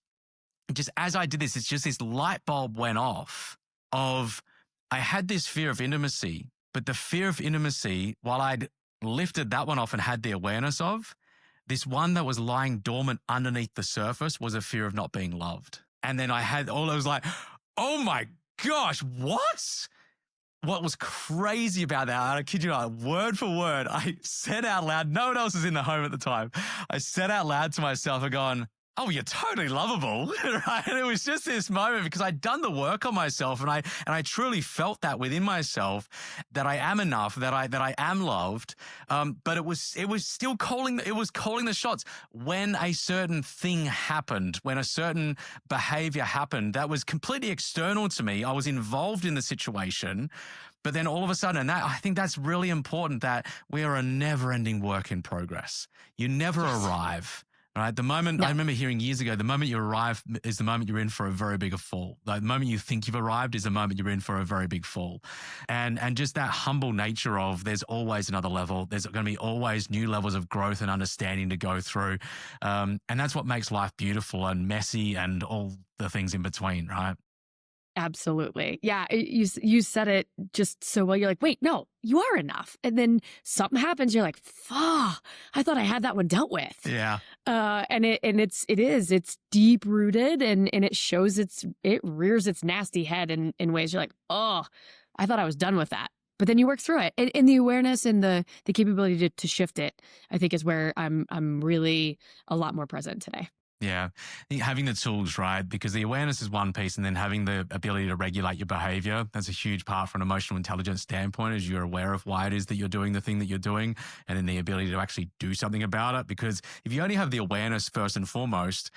Just as I did this, it's just this light bulb went off of, I had this fear of intimacy, but the fear of intimacy, while I'd lifted that one off and had the awareness of, this one that was lying dormant underneath the surface was a fear of not being loved. And then I was like, oh my gosh, what? What was crazy about that, and I kid you not, word for word, I said out loud, no one else was in the home at the time. I said out loud to myself, I'm going, oh, you're totally lovable, right? And it was just this moment because I'd done the work on myself and I truly felt that within myself that I am enough, that I am loved. But it was still calling the shots when a certain thing happened, when a certain behavior happened that was completely external to me. I was involved in the situation. But then all of a sudden, and I think that's really important, that we are a never-ending work in progress. You never arrive. Right. The moment, I remember hearing years ago, the moment you arrive is the moment you're in for a very big fall. Like the moment you think you've arrived is the moment you're in for a very big fall. And just that humble nature of there's always another level. There's going to be always new levels of growth and understanding to go through. And that's what makes life beautiful and messy and all the things in between, right? Absolutely. Yeah. You said it just so well. You're like, wait, no, you are enough. And then something happens. You're like, fuck, I thought I had that one dealt with. Yeah. And it's deep rooted and it rears its nasty head in ways you're like, oh, I thought I was done with that. But then you work through it. And the awareness and the capability to shift it, I think, is where I'm really a lot more present today. Yeah. Having the tools, right? Because the awareness is one piece, and then having the ability to regulate your behavior, that's a huge part from an emotional intelligence standpoint, as you're aware of why it is that you're doing the thing that you're doing, and then the ability to actually do something about it. Because if you only have the awareness first and foremost,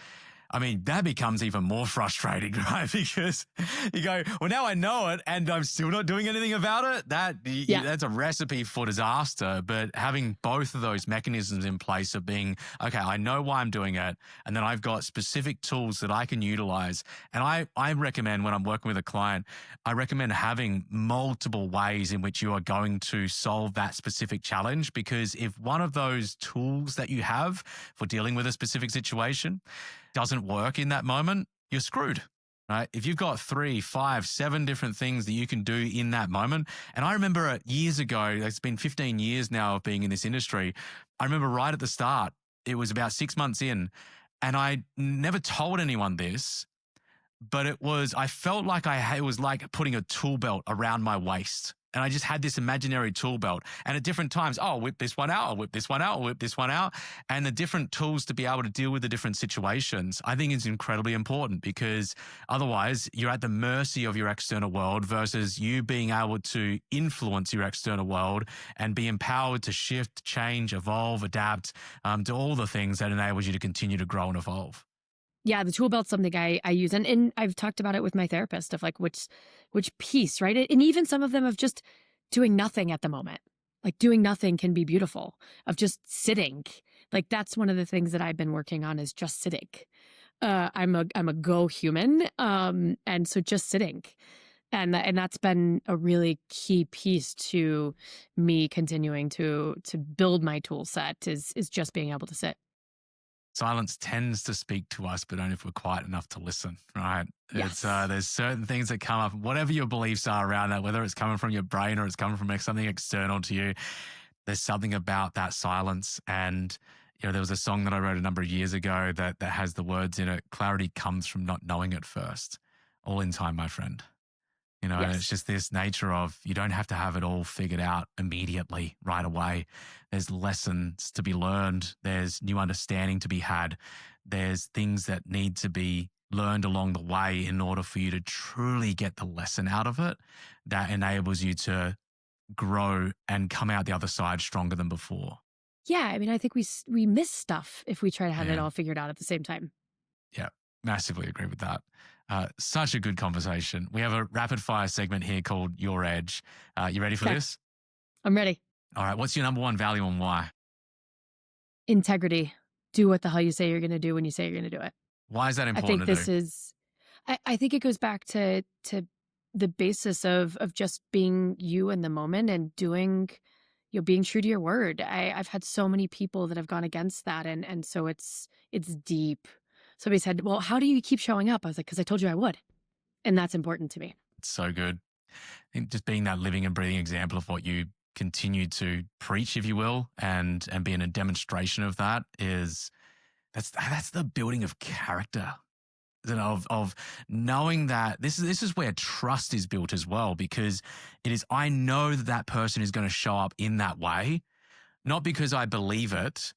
I mean, that becomes even more frustrating, right? Because you go, well, now I know it and I'm still not doing anything about it. That's a recipe for disaster. But having both of those mechanisms in place of being, okay, I know why I'm doing it. And then I've got specific tools that I can utilize. And I recommend when I'm working with a client, I recommend having multiple ways in which you are going to solve that specific challenge. Because if one of those tools that you have for dealing with a specific situation doesn't work in that moment, you're screwed, right? If you've got 3, 5, 7 different things that you can do in that moment. And I remember years ago, it's been 15 years now of being in this industry. I remember right at the start, it was about 6 months in, and I never told anyone this, but I felt like it was like putting a tool belt around my waist. And I just had this imaginary tool belt. And at different times, I'll whip this one out, I'll whip this one out, I'll whip this one out. And the different tools to be able to deal with the different situations, I think is incredibly important, because otherwise you're at the mercy of your external world versus you being able to influence your external world and be empowered to shift, change, evolve, adapt to all the things that enables you to continue to grow and evolve. Yeah, the tool belt's something I use. And I've talked about it with my therapist of like which piece, right? And even some of them of just doing nothing at the moment. Like doing nothing can be beautiful, of just sitting. Like that's one of the things that I've been working on is just sitting. I'm a go human. And so just sitting. And that's been a really key piece to me continuing to build my tool set is just being able to sit. Silence tends to speak to us, but only if we're quiet enough to listen, right? Yes. There's certain things that come up, whatever your beliefs are around that, whether it's coming from your brain or it's coming from something external to you, there's something about that silence. And, there was a song that I wrote a number of years ago that has the words in it, clarity comes from not knowing at first. All in time, my friend. And it's just this nature of you don't have to have it all figured out immediately, right away. There's lessons to be learned. There's new understanding to be had. There's things that need to be learned along the way in order for you to truly get the lesson out of it that enables you to grow and come out the other side stronger than before. Yeah, I mean, I think we miss stuff if we try to have it all figured out at the same time. Yeah, massively agree with that. Such a good conversation. We have a rapid fire segment here called Your Edge. You ready for this? I'm ready. All right. What's your number one value and why? Integrity. Do what the hell you say you're going to do when you say you're going to do it. Why is that I important think to do? I think it goes back to the basis of just being you in the moment and doing, being true to your word. I've had so many people that have gone against that. And so it's deep. Somebody said, well, how do you keep showing up? I was like, because I told you I would. And that's important to me. It's so good. I think just being that living and breathing example of what you continue to preach, if you will, and being a demonstration of that that's the building of character. Of knowing that this is where trust is built as well, because it is, I know that person is going to show up in that way, not because I believe it,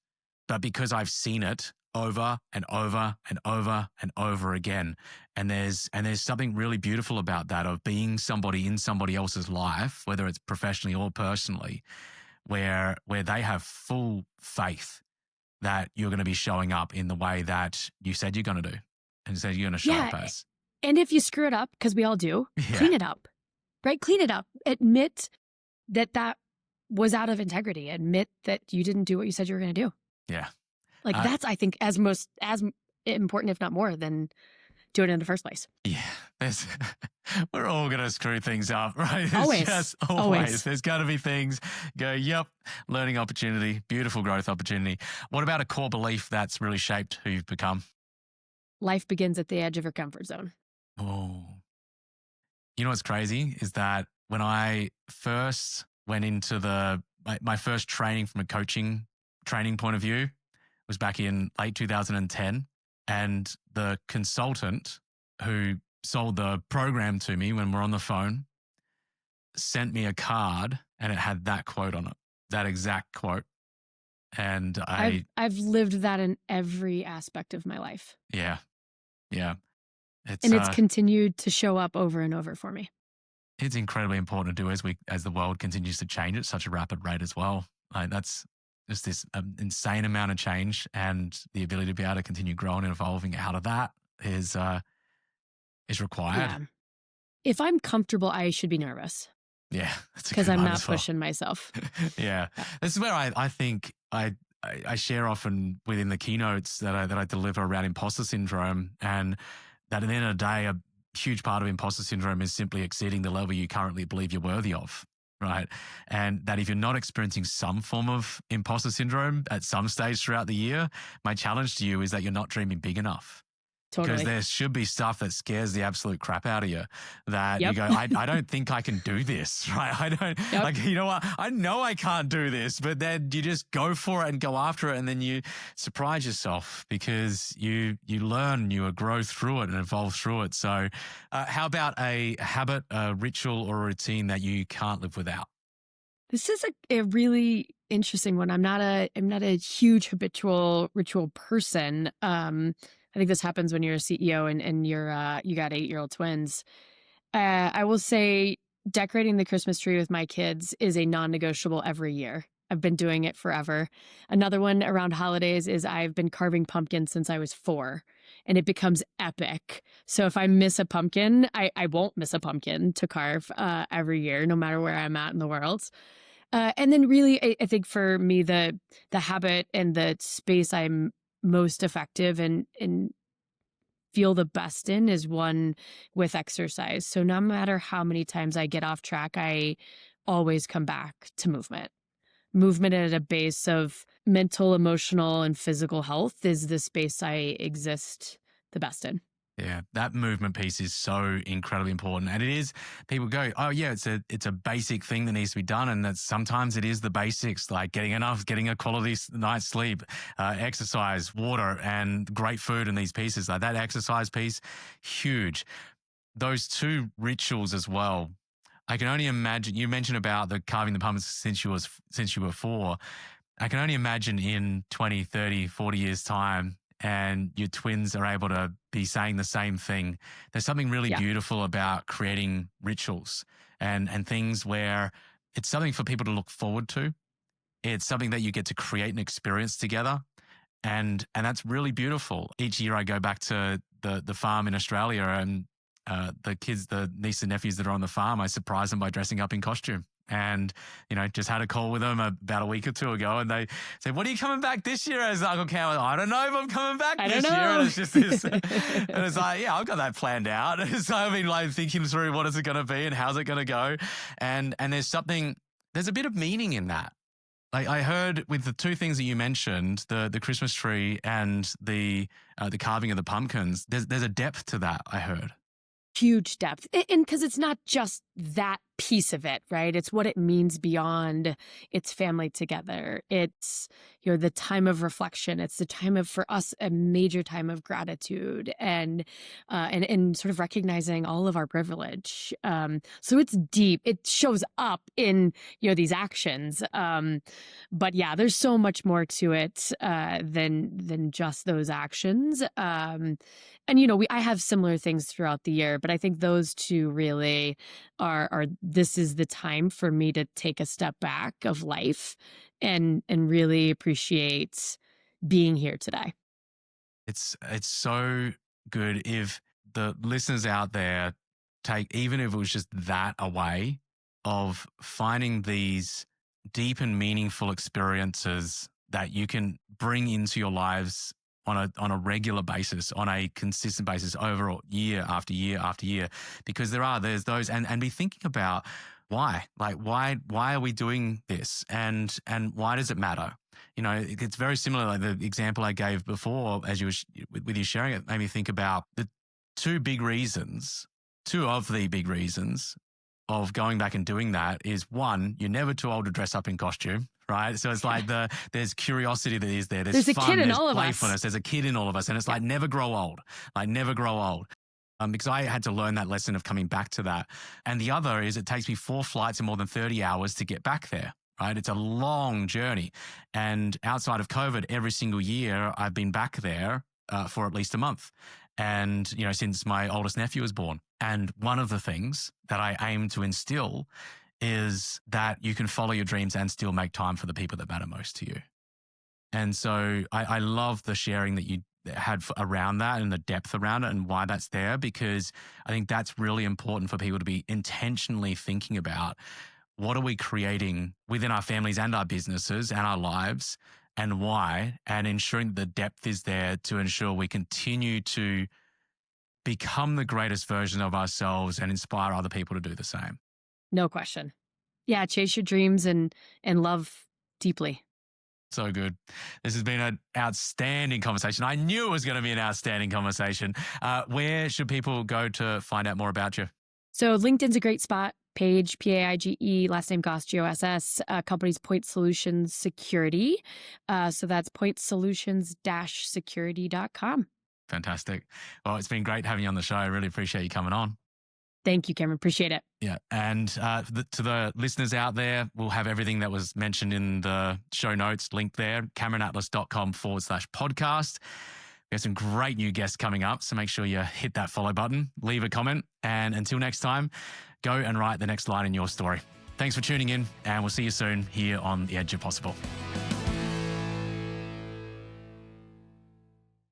but because I've seen it over and over and over and over again. And there's something really beautiful about that, of being somebody in somebody else's life, whether it's professionally or personally, where they have full faith that you're going to be showing up in the way that you said you're going to do. And you said you're going to show up as. And if you screw it up, because we all do, clean it up, right? Clean it up. Admit that was out of integrity. Admit that you didn't do what you said you were going to do. Yeah. Like that's, I think, as important, if not more, than doing it in the first place. Yeah. We're all going to screw things up, right? Always. There's got to be things go, yep, learning opportunity, beautiful growth opportunity. What about a core belief that's really shaped who you've become? Life begins at the edge of your comfort zone. Oh. You know what's crazy is that when I first went into my first training from a coaching training point of view was back in late 2010. And the consultant who sold the program to me when we're on the phone sent me a card and it had that quote on it, that exact quote. And I've lived that in every aspect of my life. Yeah. It's continued to show up over and over for me. It's incredibly important to do as the world continues to change at such a rapid rate as well. Like that's just this insane amount of change, and the ability to be able to continue growing and evolving out of that is required. Yeah. If I'm comfortable, I should be nervous. Yeah, because I'm not pushing myself. Yeah, this is where I think I share often within the keynotes that I deliver around imposter syndrome, and that at the end of the day, a huge part of imposter syndrome is simply exceeding the level you currently believe you're worthy of. Right. And that if you're not experiencing some form of imposter syndrome at some stage throughout the year, my challenge to you is that you're not dreaming big enough. Because Totally. there should be stuff that scares the absolute crap out of you that you Yep. go, I don't think I can do this, right? I don't, Yep. like, you know what? I know I can't do this, but then you just go for it and go after it. And then you surprise yourself because you learn, you grow through it and evolve through it. So how about a habit, a ritual or a routine that you can't live without? This is a really interesting one. I'm not a huge habitual ritual person. I think this happens when you're a CEO and you got 8-year-old twins. I will say decorating the Christmas tree with my kids is a non-negotiable every year. I've been doing it forever. Another one around holidays is I've been carving pumpkins since I was 4, and it becomes epic. So if I miss a pumpkin, I won't miss a pumpkin to carve every year, no matter where I'm at in the world. And then really, I think for me, the habit and the space I'm most effective and feel the best in is one with exercise. So no matter how many times I get off track, I always come back to movement. Movement at a base of mental, emotional, and physical health is the space I exist the best in. Yeah, that movement piece is so incredibly important. And it is, people go, oh yeah, it's a basic thing that needs to be done. And that sometimes it is the basics, like getting a quality night's sleep, exercise, water, and great food and these pieces. Like that exercise piece, huge. Those two rituals as well. I can only imagine, you mentioned about the carving the pumpkins since you were 4. I can only imagine in 20, 30, 40 years time and your twins are able to be saying the same thing. There's something really Yeah. beautiful about creating rituals and things where it's something for people to look forward to. It's something that you get to create an experience together. And that's really beautiful. Each year I go back to the farm in Australia and the kids, the nieces and nephews that are on the farm, I surprise them by dressing up in costume. And, just had a call with them about a week or two ago. And they said, what are you coming back this year as Uncle Cam? I don't know if I'm coming back I don't this year. And know. it's just this. And it's like, yeah, I've got that planned out. So I've been like thinking through what is it going to be and how's it going to go. And there's a bit of meaning in that. Like I heard with the two things that you mentioned, the Christmas tree and the carving of the pumpkins, there's a depth to that, I heard. Huge depth. And because it's not just that piece of it, right? It's what it means beyond its family together. It's, the time of reflection. It's the time of, for us, a major time of gratitude and sort of recognizing all of our privilege. So it's deep. It shows up in, these actions. But yeah, there's so much more to it than just those actions. And I have similar things throughout the year, but I think those two really are this is the time for me to take a step back of life and really appreciate being here today. It's so good if the listeners out there take, even if it was just that away, of finding these deep and meaningful experiences that you can bring into your lives on a regular basis, on a consistent basis over year after year after year, because there's those, and be thinking about why are we doing this, and why does it matter? It's very similar, like the example I gave before, as you were with you sharing it, made me think about two of the big reasons of going back and doing that is, one, you're never too old to dress up in costume, right? So it's like there's curiosity that is there. There's A fun, kid in there's all of us. playfulness. There's a kid in all of us. And it's like, never grow old, because I had to learn that lesson of coming back to that. And the other is it takes me 4 flights and more than 30 hours to get back there, right? It's a long journey. And outside of COVID, every single year I've been back there for at least a month. And, since my oldest nephew was born. And one of the things that I aim to instill is that you can follow your dreams and still make time for the people that matter most to you. And so I love the sharing that you had around that and the depth around it and why that's there, because I think that's really important for people to be intentionally thinking about what are we creating within our families and our businesses and our lives, and why, and ensuring that the depth is there to ensure we continue to become the greatest version of ourselves and inspire other people to do the same. No question. Yeah, chase your dreams and love deeply. So good. This has been an outstanding conversation. I knew it was going to be an outstanding conversation. Where should people go to find out more about you? So LinkedIn's a great spot. Paige, Paige, last name Goss, Goss, company's Point Solutions Security. So that's pointsolutions-security.com. Fantastic. Well, it's been great having you on the show. I really appreciate you coming on. Thank you, Cameron. Appreciate it. Yeah. And to the listeners out there, we'll have everything that was mentioned in the show notes linked there, cameronatlas.com/podcast. We have some great new guests coming up. So make sure you hit that follow button, leave a comment. And until next time, go and write the next line in your story. Thanks for tuning in, and we'll see you soon here on The Edge of Possible.